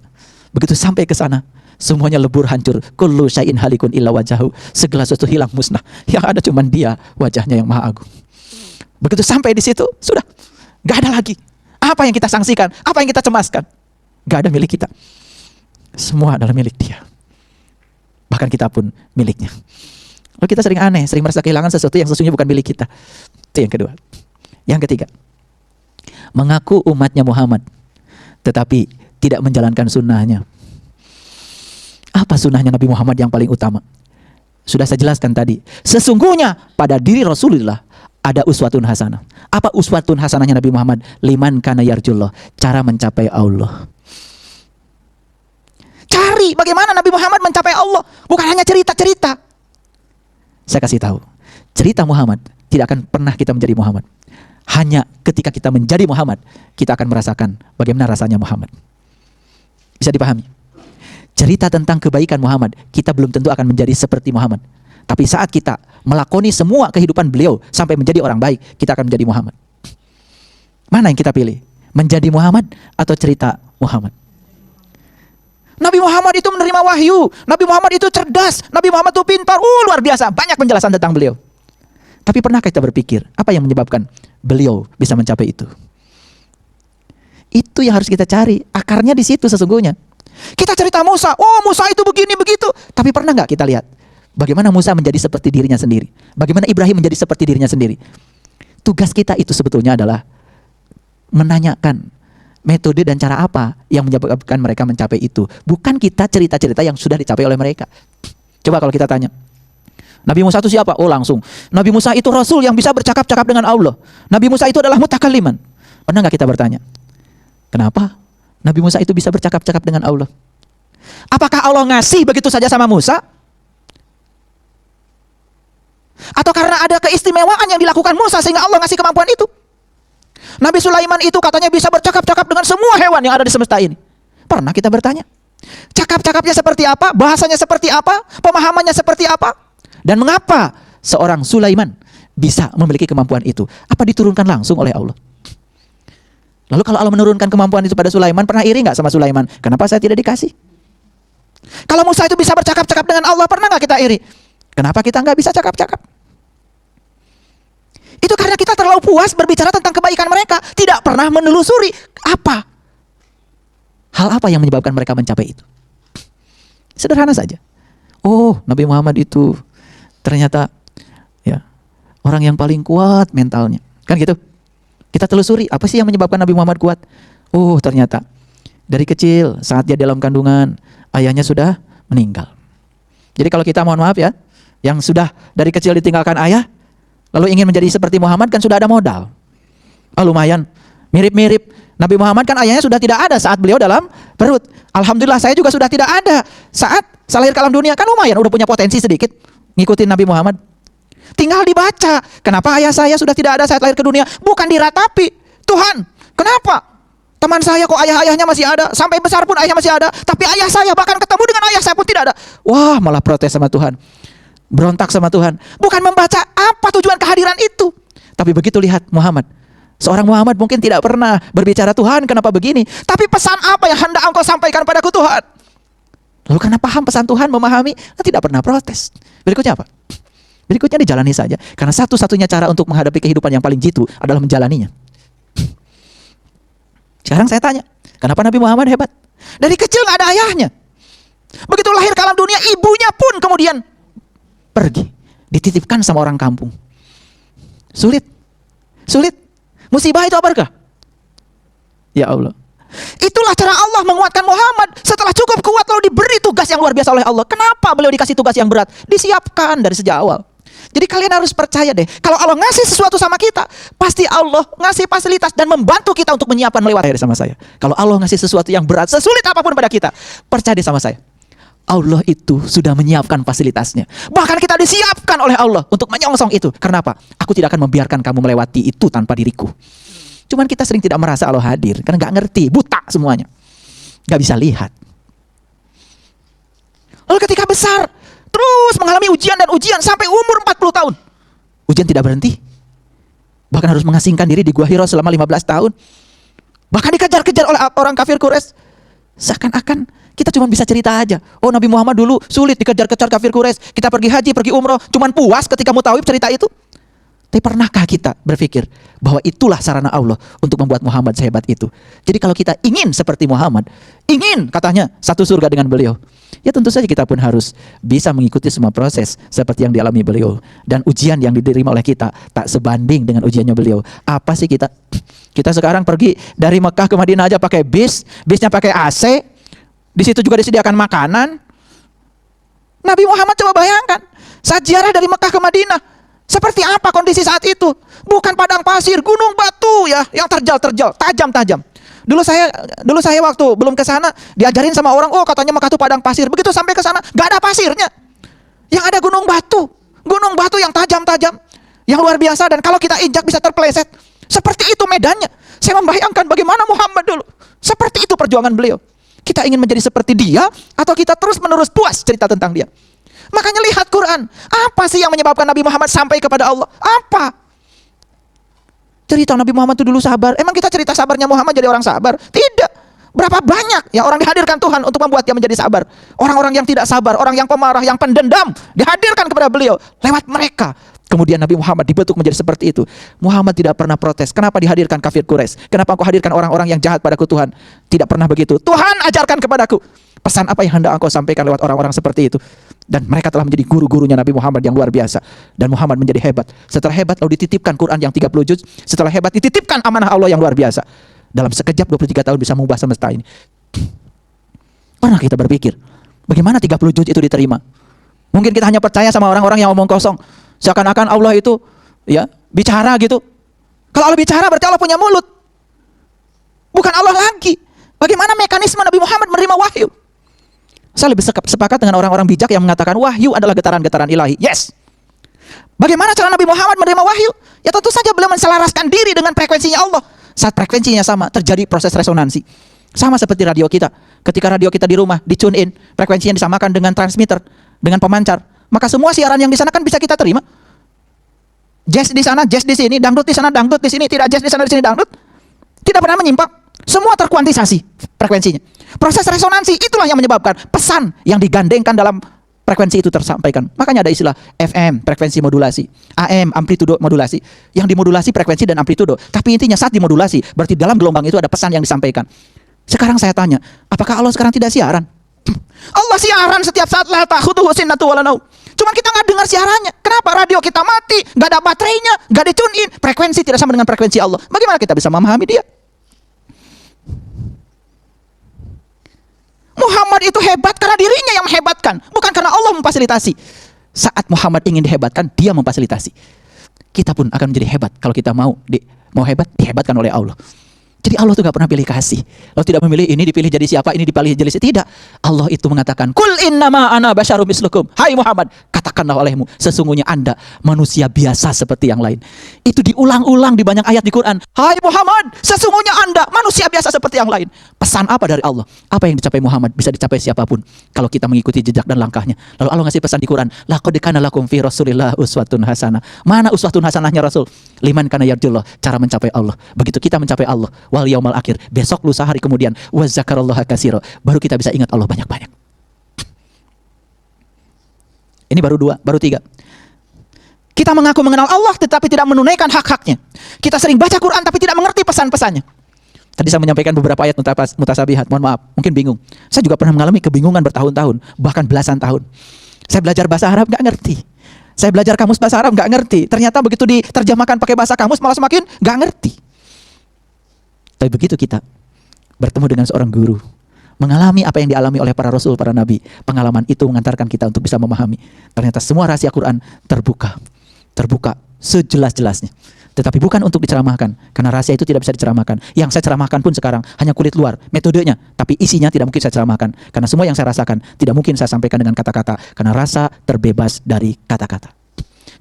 Begitu sampai ke sana, semuanya lebur hancur. Kullu syai'in halikun illa wajahu. Segala sesuatu hilang musnah. Yang ada cuma dia, wajahnya yang maha agung. Begitu sampai di situ, sudah gak ada lagi. Apa yang kita sangsikan, apa yang kita cemaskan, gak ada milik kita. Semua adalah milik dia. Bahkan kita pun miliknya. Lalu kita sering aneh, sering merasa kehilangan sesuatu yang sesungguhnya bukan milik kita. Itu yang kedua. Yang ketiga, mengaku umatnya Muhammad, tetapi tidak menjalankan sunnahnya. Apa sunnahnya Nabi Muhammad yang paling utama? Sudah saya jelaskan tadi. Sesungguhnya pada diri Rasulullah ada uswatun hasanah. Apa uswatun hasanahnya Nabi Muhammad? Liman kana yarjullah, cara mencapai Allah. Cari bagaimana Nabi Muhammad mencapai Allah, bukan hanya cerita-cerita. Saya kasih tahu, cerita Muhammad tidak akan pernah kita menjadi Muhammad. Hanya ketika kita menjadi Muhammad, kita akan merasakan bagaimana rasanya Muhammad. Bisa dipahami? Cerita tentang kebaikan Muhammad, kita belum tentu akan menjadi seperti Muhammad. Tapi saat kita melakoni semua kehidupan beliau sampai menjadi orang baik, kita akan menjadi Muhammad. Mana yang kita pilih? Menjadi Muhammad atau cerita Muhammad? Nabi Muhammad itu menerima wahyu. Nabi Muhammad itu cerdas. Nabi Muhammad itu pintar. Luar biasa. Banyak penjelasan tentang beliau. Tapi pernah kita berpikir, apa yang menyebabkan beliau bisa mencapai itu? Itu yang harus kita cari. Akarnya di situ sesungguhnya. Kita cerita Musa. Oh, Musa itu begini, begitu. Tapi pernah nggak kita lihat bagaimana Musa menjadi seperti dirinya sendiri? Bagaimana Ibrahim menjadi seperti dirinya sendiri? Tugas kita itu sebetulnya adalah menanyakan metode dan cara apa yang menyebabkan mereka mencapai itu. Bukan kita cerita-cerita yang sudah dicapai oleh mereka. Coba kalau kita tanya, Nabi Musa itu siapa? Oh langsung, Nabi Musa itu Rasul yang bisa bercakap-cakap dengan Allah. Nabi Musa itu adalah mutakalliman. Pernah nggak kita bertanya, kenapa Nabi Musa itu bisa bercakap-cakap dengan Allah? Apakah Allah ngasih begitu saja sama Musa? Atau karena ada keistimewaan yang dilakukan Musa sehingga Allah ngasih kemampuan itu? Nabi Sulaiman itu katanya bisa bercakap-cakap dengan semua hewan yang ada di semesta ini. Pernah kita bertanya, cakap-cakapnya seperti apa? Bahasanya seperti apa? Pemahamannya seperti apa? Dan mengapa seorang Sulaiman bisa memiliki kemampuan itu? Apa diturunkan langsung oleh Allah? Lalu kalau Allah menurunkan kemampuan itu pada Sulaiman, pernah iri nggak sama Sulaiman? Kenapa saya tidak dikasih? Kalau Musa itu bisa bercakap-cakap dengan Allah, pernah nggak kita iri? Kenapa kita nggak bisa cakap-cakap? Itu karena kita terlalu puas berbicara tentang kebaikan mereka, tidak pernah menelusuri apa hal apa yang menyebabkan mereka mencapai itu. Sederhana saja. Oh, Nabi Muhammad itu ternyata ya orang yang paling kuat mentalnya. Kan gitu. Kita telusuri apa sih yang menyebabkan Nabi Muhammad kuat? Oh, ternyata dari kecil saat dia dalam kandungan ayahnya sudah meninggal. Jadi kalau kita mohon maaf ya, yang sudah dari kecil ditinggalkan ayah lalu ingin menjadi seperti Muhammad kan sudah ada modal. Lumayan, mirip-mirip. Nabi Muhammad kan ayahnya sudah tidak ada saat beliau dalam perut. Alhamdulillah saya juga sudah tidak ada saat saya lahir ke alam dunia. Kan lumayan, udah punya potensi sedikit ngikutin Nabi Muhammad. tinggal dibaca. Kenapa ayah saya sudah tidak ada saat lahir ke dunia? Bukan diratapi. Tuhan, kenapa? Teman saya kok ayah-ayahnya masih ada, sampai besar pun ayah masih ada, tapi ayah saya bahkan ketemu dengan ayah saya pun tidak ada. Wah, malah protes sama Tuhan. Berontak sama Tuhan. Bukan membaca apa tujuan kehadiran itu. Tapi begitu lihat Muhammad. Seorang Muhammad mungkin tidak pernah berbicara, Tuhan kenapa begini? Tapi pesan apa yang hendak engkau sampaikan padaku Tuhan? Lalu karena paham pesan Tuhan, memahami, tidak pernah protes. Berikutnya apa? Berikutnya dijalani saja. Karena satu-satunya cara untuk menghadapi kehidupan yang paling jitu adalah menjalaninya. Sekarang saya tanya, kenapa Nabi Muhammad hebat? Dari kecil gak ada ayahnya. Begitu lahir ke alam dunia, ibunya pun kemudian pergi, dititipkan sama orang kampung. Sulit. Musibah itu apakah? Ya Allah. Itulah cara Allah menguatkan Muhammad. Setelah cukup kuat lalu diberi tugas yang luar biasa oleh Allah. Kenapa beliau dikasih tugas yang berat? Disiapkan dari sejak awal. Jadi kalian harus percaya deh, kalau Allah ngasih sesuatu sama kita, pasti Allah ngasih fasilitas dan membantu kita untuk menyiapkan melewati sama saya. Kalau Allah ngasih sesuatu yang berat, sesulit apapun pada kita, percaya deh sama saya. Allah itu sudah menyiapkan fasilitasnya. Bahkan kita disiapkan oleh Allah untuk menyongsong itu. Kenapa? Aku tidak akan membiarkan kamu melewati itu tanpa diriku. Cuman kita sering tidak merasa Allah hadir, karena gak ngerti, buta semuanya. Gak bisa lihat. Lalu ketika besar, terus mengalami ujian dan ujian sampai umur 40 tahun. Ujian tidak berhenti. Bahkan harus mengasingkan diri di Gua Hira selama 15 tahun. Bahkan dikejar-kejar oleh orang kafir Quraisy. Seakan-akan kita cuma bisa cerita aja. Oh, Nabi Muhammad dulu sulit dikejar-kejar kafir Quraisy. Kita pergi haji, pergi umroh, cuman puas ketika Mutawib cerita itu. Tapi pernahkah kita berpikir bahwa itulah sarana Allah untuk membuat Muhammad sehebat itu? Jadi kalau kita ingin seperti Muhammad, ingin katanya satu surga dengan beliau, ya tentu saja kita pun harus bisa mengikuti semua proses seperti yang dialami beliau. Dan ujian yang diterima oleh kita tak sebanding dengan ujiannya beliau. Apa sih kita? Kita sekarang pergi dari Mekah ke Madinah aja pakai bis, bisnya pakai AC, di situ juga disediakan makanan. Nabi Muhammad coba bayangkan, sejarah dari Mekah ke Madinah, seperti apa kondisi saat itu? Bukan padang pasir, gunung batu ya, yang terjal-terjal, tajam-tajam. Dulu saya waktu belum ke sana diajarin sama orang, oh katanya Mekah itu padang pasir. Begitu sampai ke sana, gak ada pasirnya. Yang ada gunung batu yang tajam-tajam, yang luar biasa. Dan kalau kita injak bisa terpeleset. Seperti itu medannya. Saya membayangkan bagaimana Muhammad dulu. Seperti itu perjuangan beliau. Kita ingin menjadi seperti dia, atau kita terus-menerus puas cerita tentang dia? Makanya lihat Quran. Apa sih yang menyebabkan Nabi Muhammad sampai kepada Allah? Apa? Cerita Nabi Muhammad itu dulu sabar. Emang kita cerita sabarnya Muhammad jadi orang sabar? Tidak. Berapa banyak ya orang dihadirkan Tuhan untuk membuat dia menjadi sabar. Orang-orang yang tidak sabar, orang yang pemarah, yang pendendam, dihadirkan kepada beliau. Lewat mereka kemudian Nabi Muhammad dibentuk menjadi seperti itu. Muhammad tidak pernah protes. Kenapa dihadirkan kafir Quraisy? Kenapa engkau hadirkan orang-orang yang jahat padaku Tuhan? Tidak pernah begitu. Tuhan ajarkan kepadaku pesan apa yang hendak engkau sampaikan lewat orang-orang seperti itu. Dan mereka telah menjadi guru-gurunya Nabi Muhammad yang luar biasa. Dan Muhammad menjadi hebat. Setelah hebat lalu dititipkan Quran yang 30 juz. Setelah hebat dititipkan amanah Allah yang luar biasa. Dalam sekejap 23 tahun bisa mengubah semesta ini. Pernah kita berpikir bagaimana 30 juz itu diterima? Mungkin kita hanya percaya sama orang-orang yang omong kosong. Seakan-akan Allah itu ya bicara gitu. Kalau Allah bicara berarti Allah punya mulut. Bukan Allah lagi. Bagaimana mekanisme Nabi Muhammad menerima wahyu? Saya lebih sepakat dengan orang-orang bijak yang mengatakan wahyu adalah getaran-getaran ilahi. Yes. Bagaimana cara Nabi Muhammad menerima wahyu? Ya tentu saja beliau menselaraskan diri dengan frekuensinya Allah. Saat frekuensinya sama, terjadi proses resonansi. Sama seperti radio kita. Ketika radio kita di rumah, di tune in, frekuensinya disamakan dengan transmitter, dengan pemancar. Maka semua siaran yang di sana kan bisa kita terima. Jazz di sana, jazz di sini, dangdut di sana, dangdut di sini, tidak jazz di sana, di sini dangdut. Tidak pernah menyimpang. Semua terkuantisasi frekuensinya. Proses resonansi itulah yang menyebabkan pesan yang digandengkan dalam frekuensi itu tersampaikan. Makanya ada istilah FM, frekuensi modulasi, AM, amplitudo modulasi. Yang dimodulasi frekuensi dan amplitudo. Tapi intinya saat dimodulasi, berarti dalam gelombang itu ada pesan yang disampaikan. Sekarang saya tanya, apakah Allah sekarang tidak siaran? Allah siaran setiap saat, la ta'khudhuhu sinnatun wa la naum. Cuman kita nggak dengar siarannya. Kenapa? Radio kita mati, nggak ada baterainya, nggak di-tune in. Frekuensi tidak sama dengan frekuensi Allah. Bagaimana kita bisa memahami dia? Muhammad itu hebat karena dirinya yang menghebatkan, bukan karena Allah memfasilitasi. Saat Muhammad ingin dihebatkan, dia memfasilitasi. Kita pun akan menjadi hebat kalau kita mau hebat, dihebatkan oleh Allah. Jadi Allah tuh gak pernah pilih kasih. Allah tidak memilih ini dipilih jadi siapa, ini dipilih jadi siapa. Tidak. Allah itu mengatakan, Kul innama ana basyarum mislukum. Hai Muhammad, katakanlah olehmu, sesungguhnya Anda manusia biasa seperti yang lain. Itu diulang-ulang di banyak ayat di Quran. Hai Muhammad, sesungguhnya Anda manusia biasa seperti yang lain. Pesan apa dari Allah? Apa yang dicapai Muhammad bisa dicapai siapapun kalau kita mengikuti jejak dan langkahnya. Lalu Allah ngasih pesan di Quran, laqad kana lakum fi Rasulillah uswatun hasanah. Mana uswatun hasanahnya Rasul? Liman kana yarjullah, cara mencapai Allah. Begitu kita mencapai Allah wal yaumal akhir, besok lusa hari kemudian, wa zakarallaha katsira, baru kita bisa ingat Allah banyak-banyak. Ini baru 2, baru 3. Kita mengaku mengenal Allah tetapi tidak menunaikan hak-haknya. Kita sering baca Quran tapi tidak mengerti pesan-pesannya. Tadi saya menyampaikan beberapa ayat mutasabihat, mohon maaf, mungkin bingung. Saya juga pernah mengalami kebingungan bertahun-tahun, bahkan belasan tahun. Saya belajar bahasa Arab nggak ngerti. Saya belajar kamus bahasa Arab nggak ngerti. Ternyata begitu diterjemahkan pakai bahasa kamus malah semakin nggak ngerti. Tapi begitu kita bertemu dengan seorang guru, mengalami apa yang dialami oleh para rasul, para nabi, pengalaman itu mengantarkan kita untuk bisa memahami. Ternyata semua rahasia Quran terbuka sejelas-jelasnya. Tetapi bukan untuk diceramahkan, karena rahasia itu tidak bisa diceramahkan. Yang saya ceramahkan pun sekarang hanya kulit luar, metodenya, tapi isinya tidak mungkin saya ceramahkan. Karena semua yang saya rasakan tidak mungkin saya sampaikan dengan kata-kata, karena rasa terbebas dari kata-kata.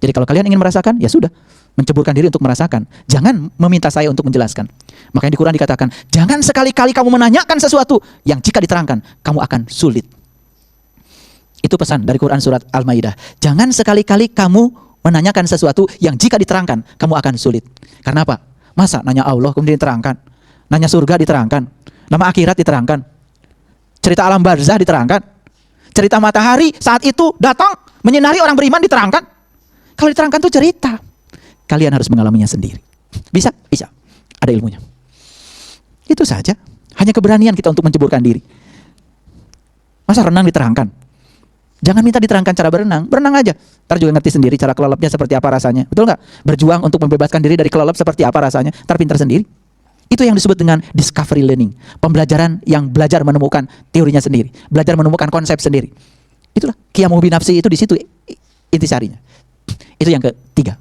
Jadi kalau kalian ingin merasakan, ya sudah, menceburkan diri untuk merasakan. Jangan meminta saya untuk menjelaskan. Makanya di Quran dikatakan, jangan sekali-kali kamu menanyakan sesuatu yang jika diterangkan, kamu akan sulit. Itu pesan dari Quran surat Al-Maidah. Jangan sekali-kali kamu menanyakan sesuatu yang jika diterangkan, kamu akan sulit. Karena apa? Masa nanya Allah kemudian diterangkan? Nanya surga diterangkan? Nama akhirat diterangkan? Cerita alam barzah diterangkan? Cerita matahari saat itu datang menyinari orang beriman diterangkan? Kalau diterangkan itu cerita. Kalian harus mengalaminya sendiri. Bisa? Bisa. Ada ilmunya. Itu saja. Hanya keberanian kita untuk menceburkan diri. Masa renang diterangkan? Jangan minta diterangkan cara berenang. Berenang aja. Ntar juga ngerti sendiri cara kelelapnya seperti apa rasanya. Betul nggak? Berjuang untuk membebaskan diri dari kelelap seperti apa rasanya. Ntar pintar sendiri. Itu yang disebut dengan discovery learning. Pembelajaran yang belajar menemukan teorinya sendiri. Belajar menemukan konsep sendiri. Itulah. Qiyamuhu binafsi itu di situ intisarinya. Itu yang ketiga.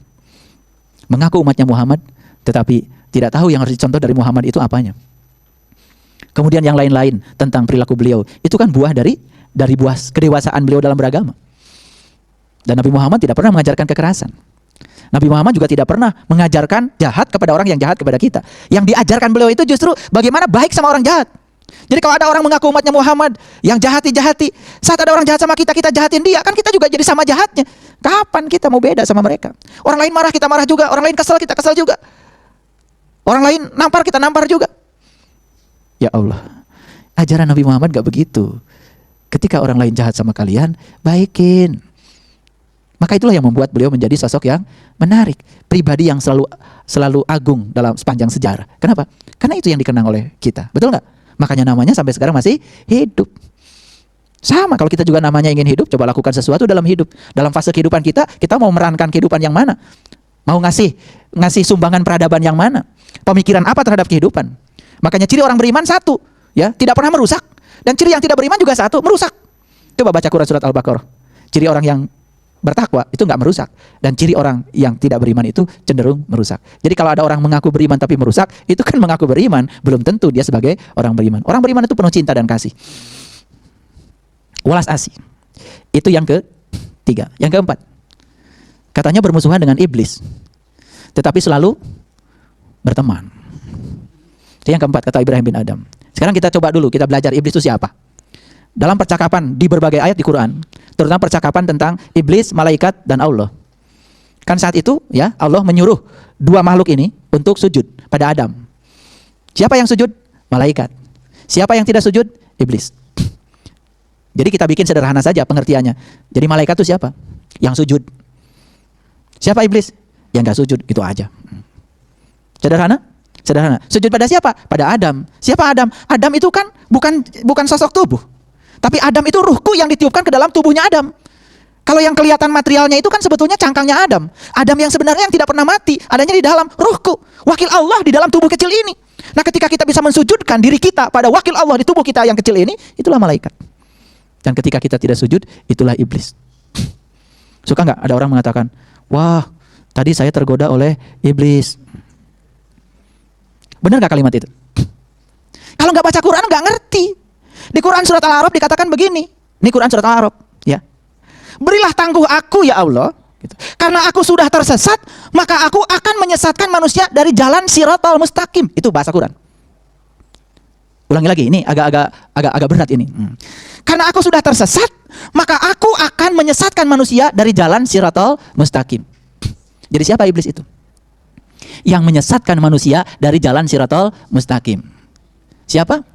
Mengaku umatnya Muhammad, tetapi tidak tahu yang harus dicontoh dari Muhammad itu apanya. Kemudian yang lain-lain tentang perilaku beliau, itu kan buah dari buah kedewasaan beliau dalam beragama. Dan Nabi Muhammad tidak pernah mengajarkan kekerasan. Nabi Muhammad juga tidak pernah mengajarkan jahat kepada orang yang jahat kepada kita. Yang diajarkan beliau itu justru bagaimana baik sama orang jahat. Jadi kalau ada orang mengaku umatnya Muhammad yang jahati, saat ada orang jahat sama kita, kita jahatin dia, kan kita juga jadi sama jahatnya. Kapan kita mau beda sama mereka? Orang lain marah, kita marah juga. Orang lain kesal, kita kesal juga. Orang lain nampar, kita nampar juga. Ya Allah, ajaran Nabi Muhammad gak begitu. Ketika orang lain jahat sama kalian, baikin. Maka itulah yang membuat beliau menjadi sosok yang menarik, pribadi yang selalu agung dalam sepanjang sejarah. Kenapa? Karena itu yang dikenang oleh kita. Betul nggak? Makanya namanya sampai sekarang masih hidup. Sama kalau kita juga namanya ingin hidup, coba lakukan sesuatu dalam hidup. Dalam fase kehidupan kita mau merankan kehidupan yang mana? Mau ngasih sumbangan peradaban yang mana? Pemikiran apa terhadap kehidupan? Makanya ciri orang beriman satu, ya, tidak pernah merusak. Dan ciri yang tidak beriman juga satu, merusak. Coba baca Quran surat Al-Baqarah. Ciri orang yang bertakwa itu nggak merusak, dan ciri orang yang tidak beriman itu cenderung merusak. Jadi kalau ada orang mengaku beriman tapi merusak, itu kan mengaku beriman, belum tentu dia sebagai orang beriman. Orang beriman itu penuh cinta dan kasih. Walas asih. Itu yang ketiga. Yang keempat, katanya bermusuhan dengan iblis, tetapi selalu berteman. Itu yang keempat kata Ibrahim bin Adam. Sekarang kita coba dulu, kita belajar iblis itu siapa. Dalam percakapan di berbagai ayat di Quran, terutama percakapan tentang iblis, malaikat, dan Allah. Kan saat itu ya Allah menyuruh dua makhluk ini untuk sujud pada Adam. Siapa yang sujud? Malaikat. Siapa yang tidak sujud? Iblis. Jadi kita bikin sederhana saja pengertiannya. Jadi malaikat itu siapa? Yang sujud. Siapa iblis? Yang gak sujud, gitu aja. Sederhana? Sederhana. Sujud pada siapa? Pada Adam. Siapa Adam? Adam itu kan bukan sosok tubuh. Tapi Adam itu ruhku yang ditiupkan ke dalam tubuhnya Adam. Kalau yang kelihatan materialnya itu kan sebetulnya cangkangnya Adam. Adam yang sebenarnya yang tidak pernah mati, adanya di dalam ruhku. Wakil Allah di dalam tubuh kecil ini. Nah ketika kita bisa mensujudkan diri kita pada wakil Allah di tubuh kita yang kecil ini, itulah malaikat. Dan ketika kita tidak sujud, itulah iblis. Suka nggak ada orang mengatakan, wah tadi saya tergoda oleh iblis. Benar nggak kalimat itu? Kalau nggak baca Quran nggak ngerti. Di Quran surat Al-A'raf dikatakan begini. Ini Quran surat Al-A'raf, ya. Berilah tangguh aku ya Allah, gitu. Karena aku sudah tersesat, maka aku akan menyesatkan manusia dari jalan Shiratal Mustaqim. Itu bahasa Quran. Ulangi lagi, ini agak berat ini. Karena aku sudah tersesat, maka aku akan menyesatkan manusia dari jalan Shiratal Mustaqim. Jadi siapa iblis itu? Yang menyesatkan manusia dari jalan Shiratal Mustaqim. Siapa?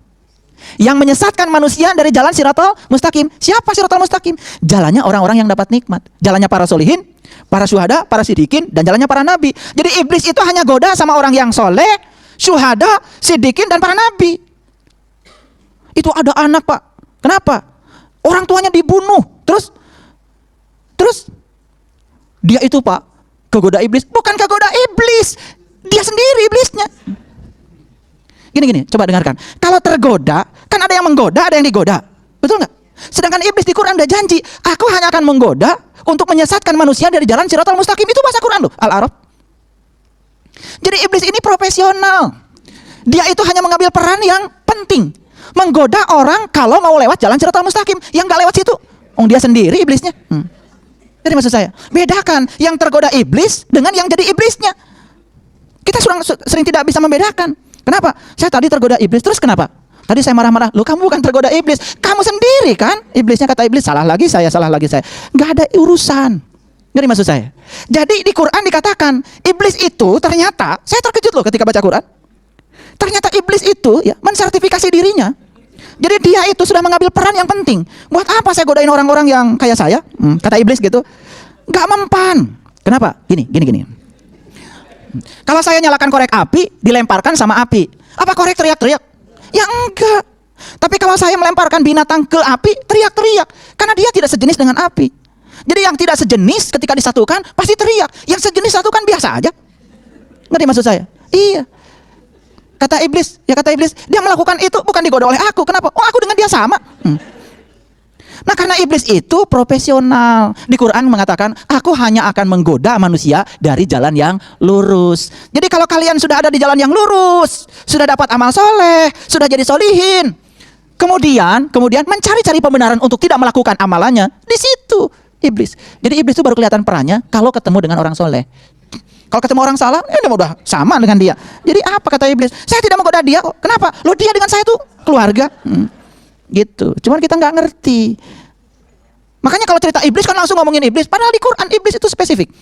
Yang menyesatkan manusia dari jalan Shiratal Mustaqim. Siapa Shiratal Mustaqim? Jalannya orang-orang yang dapat nikmat. Jalannya para solihin, para syuhada, para sidikin, dan jalannya para nabi. Jadi iblis itu hanya goda sama orang yang soleh, syuhada, sidikin, dan para nabi. Itu ada anak, Pak. Kenapa? Orang tuanya dibunuh. Terus dia itu, Pak, kegoda iblis. Bukan kegoda iblis, dia sendiri iblisnya. Gini, coba dengarkan. Kalau tergoda, kan ada yang menggoda, ada yang digoda. Betul nggak? Sedangkan iblis di Quran udah janji, aku hanya akan menggoda untuk menyesatkan manusia dari jalan Shiratal Mustaqim. Itu bahasa Quran loh, Al-A'raf. Jadi iblis ini profesional. Dia itu hanya mengambil peran yang penting, menggoda orang kalau mau lewat jalan Shiratal Mustaqim. Yang nggak lewat situ, dia sendiri iblisnya. Jadi maksud saya, bedakan yang tergoda iblis dengan yang jadi iblisnya. Kita sering tidak bisa membedakan. Kenapa? Saya tadi tergoda iblis, terus kenapa? Tadi saya marah-marah, loh kamu bukan tergoda iblis, kamu sendiri kan? Iblisnya kata iblis, salah lagi saya. Nggak ada urusan. Ngerti maksud saya? Jadi di Quran dikatakan, iblis itu ternyata, saya terkejut loh ketika baca Quran. Ternyata iblis itu ya mensertifikasi dirinya. Jadi dia itu sudah mengambil peran yang penting. Buat apa saya godain orang-orang yang kayak saya? Kata iblis gitu. Nggak mempan. Kenapa? Gini. Kalau saya nyalakan korek api, dilemparkan sama api. Apa korek teriak-teriak? Ya enggak. Tapi kalau saya melemparkan binatang ke api, teriak-teriak. Karena dia tidak sejenis dengan api. Jadi yang tidak sejenis ketika disatukan, pasti teriak. Yang sejenis satukan biasa aja. Ngerti maksud saya? Iya. Kata iblis, dia melakukan itu bukan digoda oleh aku. Kenapa? Oh, aku dengan dia sama. Nah, karena iblis itu profesional. Di Quran mengatakan, aku hanya akan menggoda manusia dari jalan yang lurus. Jadi kalau kalian sudah ada di jalan yang lurus, sudah dapat amal soleh, sudah jadi solihin, kemudian mencari-cari pembenaran untuk tidak melakukan amalannya, di situ iblis. Jadi iblis itu baru kelihatan perannya kalau ketemu dengan orang soleh. Kalau ketemu orang salah, dia udah sama dengan dia. Jadi apa kata iblis? Saya tidak menggoda dia kok. Kenapa? Loh, dia dengan saya tuh keluarga. Gitu. Cuman kita nggak ngerti. Makanya kalau cerita iblis kan langsung ngomongin iblis. Padahal di Quran iblis itu spesifik.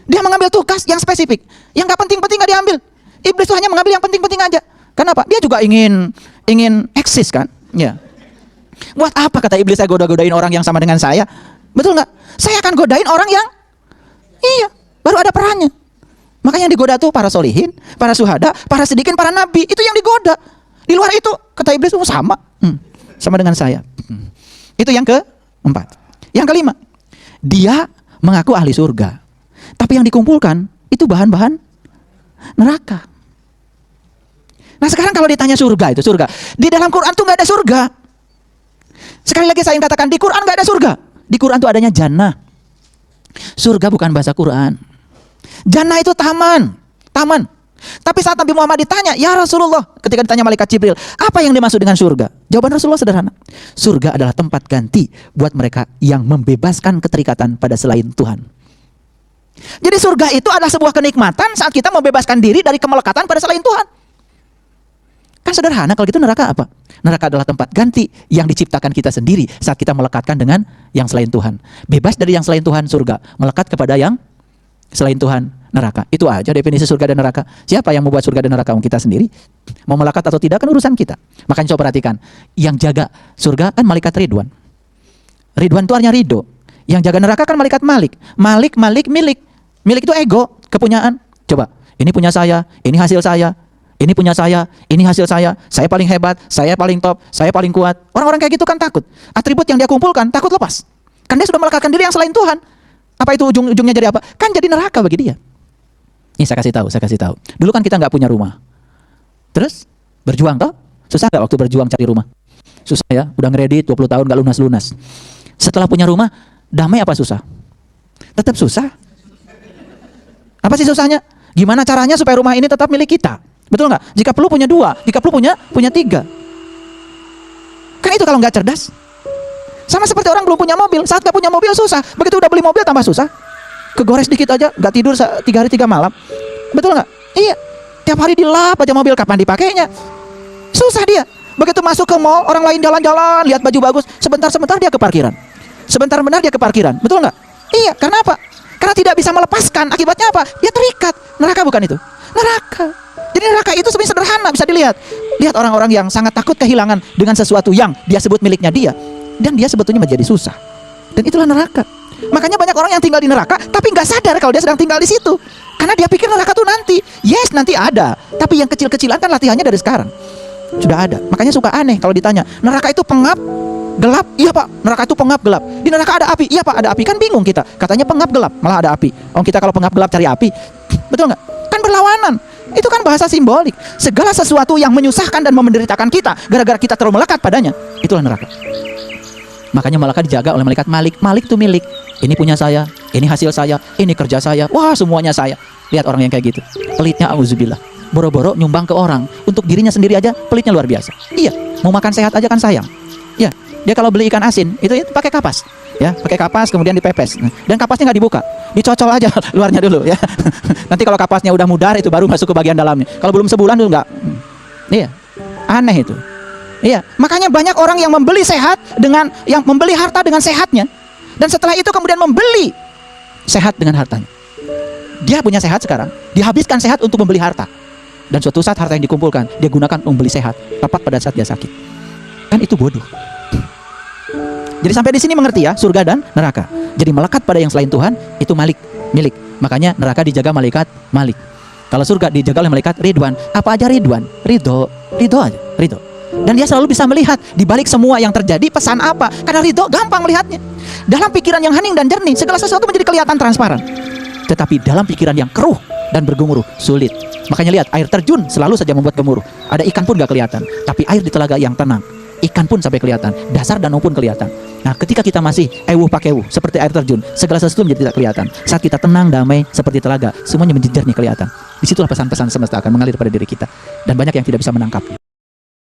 Dia mengambil tugas yang spesifik. Yang nggak penting-penting nggak diambil. Iblis itu hanya mengambil yang penting-penting aja. Kenapa? Dia juga ingin eksis kan? Ya. Buat apa kata iblis saya goda-godain orang yang sama dengan saya? Betul nggak? Saya akan godain orang yang baru ada perannya. Makanya yang digoda tuh para solihin, para syuhada, para sidikin, para nabi. Itu yang digoda. Di luar itu kata iblis sama. Sama dengan saya. Itu yang keempat. Yang kelima, dia mengaku ahli surga. Tapi yang dikumpulkan itu bahan-bahan neraka. Nah sekarang kalau ditanya surga, itu surga. Di dalam Quran tuh nggak ada surga. Sekali lagi saya ingin katakan, di Quran nggak ada surga. Di Quran tuh adanya jannah. Surga bukan bahasa Quran. Jannah itu taman. Tapi saat Nabi Muhammad ditanya, ya Rasulullah, ketika ditanya malaikat Jibril, apa yang dimaksud dengan surga? Jawaban Rasulullah sederhana. Surga adalah tempat ganti buat mereka yang membebaskan keterikatan pada selain Tuhan. Jadi surga itu adalah sebuah kenikmatan saat kita membebaskan diri dari kemelekatan pada selain Tuhan. Kan sederhana. Kalau gitu neraka apa? Neraka adalah tempat ganti yang diciptakan kita sendiri saat kita melekatkan dengan yang selain Tuhan. Bebas dari yang selain Tuhan surga, melekat kepada yang selain Tuhan neraka. Itu aja definisi surga dan neraka. Siapa yang membuat surga dan neraka? Kita sendiri. Mau melekat atau tidak kan urusan kita. Makanya coba perhatikan, yang jaga surga kan malaikat Ridwan. Ridwan itu artinya ridho. Yang jaga neraka kan malaikat Malik. Malik, milik. Milik itu ego, kepunyaan. Coba, ini punya saya, ini hasil saya. Ini punya saya, ini hasil saya paling hebat, saya paling top, saya paling kuat. Orang-orang kayak gitu kan takut. Atribut yang dia kumpulkan takut lepas. Kan dia sudah melekatkan diri yang selain Tuhan. Apa itu ujung-ujungnya jadi apa? Kan jadi neraka bagi dia. Ini saya kasih tahu. Dulu kan kita nggak punya rumah. Terus berjuang toh? Susah nggak waktu berjuang cari rumah? Susah ya, udah ngeredit 20 tahun nggak lunas-lunas. Setelah punya rumah, damai apa susah? Tetap susah. Apa sih susahnya? Gimana caranya supaya rumah ini tetap milik kita? Betul nggak? Jika perlu punya 2, jika perlu punya 3. Kan itu kalau nggak cerdas. Sama seperti orang belum punya mobil, saat nggak punya mobil susah. Begitu udah beli mobil tambah susah. Kegores dikit aja, nggak tidur 3 hari 3 malam. Betul nggak? Iya. Tiap hari dilap aja mobil, kapan dipakainya? Susah dia. Begitu masuk ke mall, orang lain jalan-jalan, lihat baju bagus, sebentar-sebentar dia ke parkiran. Sebentar-bentar dia ke parkiran. Betul nggak? Iya. Karena apa? Karena tidak bisa melepaskan. Akibatnya apa? Dia terikat. Neraka bukan itu? Neraka. Jadi neraka itu sebenarnya sederhana, bisa dilihat. Lihat orang-orang yang sangat takut kehilangan dengan sesuatu yang dia sebut miliknya dia, dan dia sebetulnya menjadi susah. Dan itulah neraka. Makanya banyak orang yang tinggal di neraka tapi nggak sadar kalau dia sedang tinggal di situ. Karena dia pikir neraka tuh nanti. Yes, nanti ada. Tapi yang kecil-kecilan kan latihannya dari sekarang. Sudah ada. Makanya suka aneh kalau ditanya, neraka itu pengap, gelap? Iya Pak, neraka itu pengap, gelap. Di neraka ada api? Iya Pak, ada api. Kan bingung kita. Katanya pengap, gelap, malah ada api. Kita kalau pengap, gelap cari api. Betul nggak? Kan berlawanan. Itu kan bahasa simbolik. Segala sesuatu yang menyusahkan dan menderitakan kita gara-gara kita terlalu melekat padanya, itulah neraka. Makanya malaikat dijaga oleh malaikat Malik. Malik itu milik. Ini punya saya, ini hasil saya, ini kerja saya. Wah, semuanya saya. Lihat orang yang kayak gitu. Pelitnya, auzubillah. Boro-boro nyumbang ke orang. Untuk dirinya sendiri aja pelitnya luar biasa. Iya, mau makan sehat aja kan sayang. Ya, dia kalau beli ikan asin itu pakai kapas. Ya, pakai kapas kemudian dipepes. Dan kapasnya nggak dibuka. Dicocol aja luarnya dulu ya. Nanti kalau kapasnya udah mudar itu baru masuk ke bagian dalamnya. Kalau belum sebulan itu enggak. Iya. Aneh itu. Iya, makanya banyak orang yang membeli membeli harta dengan sehatnya, dan setelah itu kemudian membeli sehat dengan hartanya. Dia punya sehat sekarang, dihabiskan sehat untuk membeli harta, dan suatu saat harta yang dikumpulkan dia gunakan untuk membeli sehat, tepat pada saat dia sakit. Kan itu bodoh. Jadi sampai di sini mengerti ya, surga dan neraka. Jadi melekat pada yang selain Tuhan itu milik. Makanya neraka dijaga malaikat Malik. Kalau surga dijaga oleh malaikat Ridwan. Apa aja Ridwan? Ridho aja, ridho. Dan dia selalu bisa melihat di balik semua yang terjadi pesan apa. Karena ridho gampang melihatnya. Dalam pikiran yang hening dan jernih, segala sesuatu menjadi kelihatan transparan. Tetapi dalam pikiran yang keruh dan bergemuruh, sulit. Makanya lihat, air terjun selalu saja membuat gemuruh. Ada ikan pun gak kelihatan. Tapi air di telaga yang tenang, ikan pun sampai kelihatan. Dasar danau pun kelihatan. Nah, ketika kita masih pakewuh seperti air terjun, segala sesuatu menjadi tidak kelihatan. Saat kita tenang, damai seperti telaga, semuanya menjadi jernih kelihatan. Disitulah pesan-pesan semesta akan mengalir pada diri kita. Dan banyak yang tidak bisa menangkap.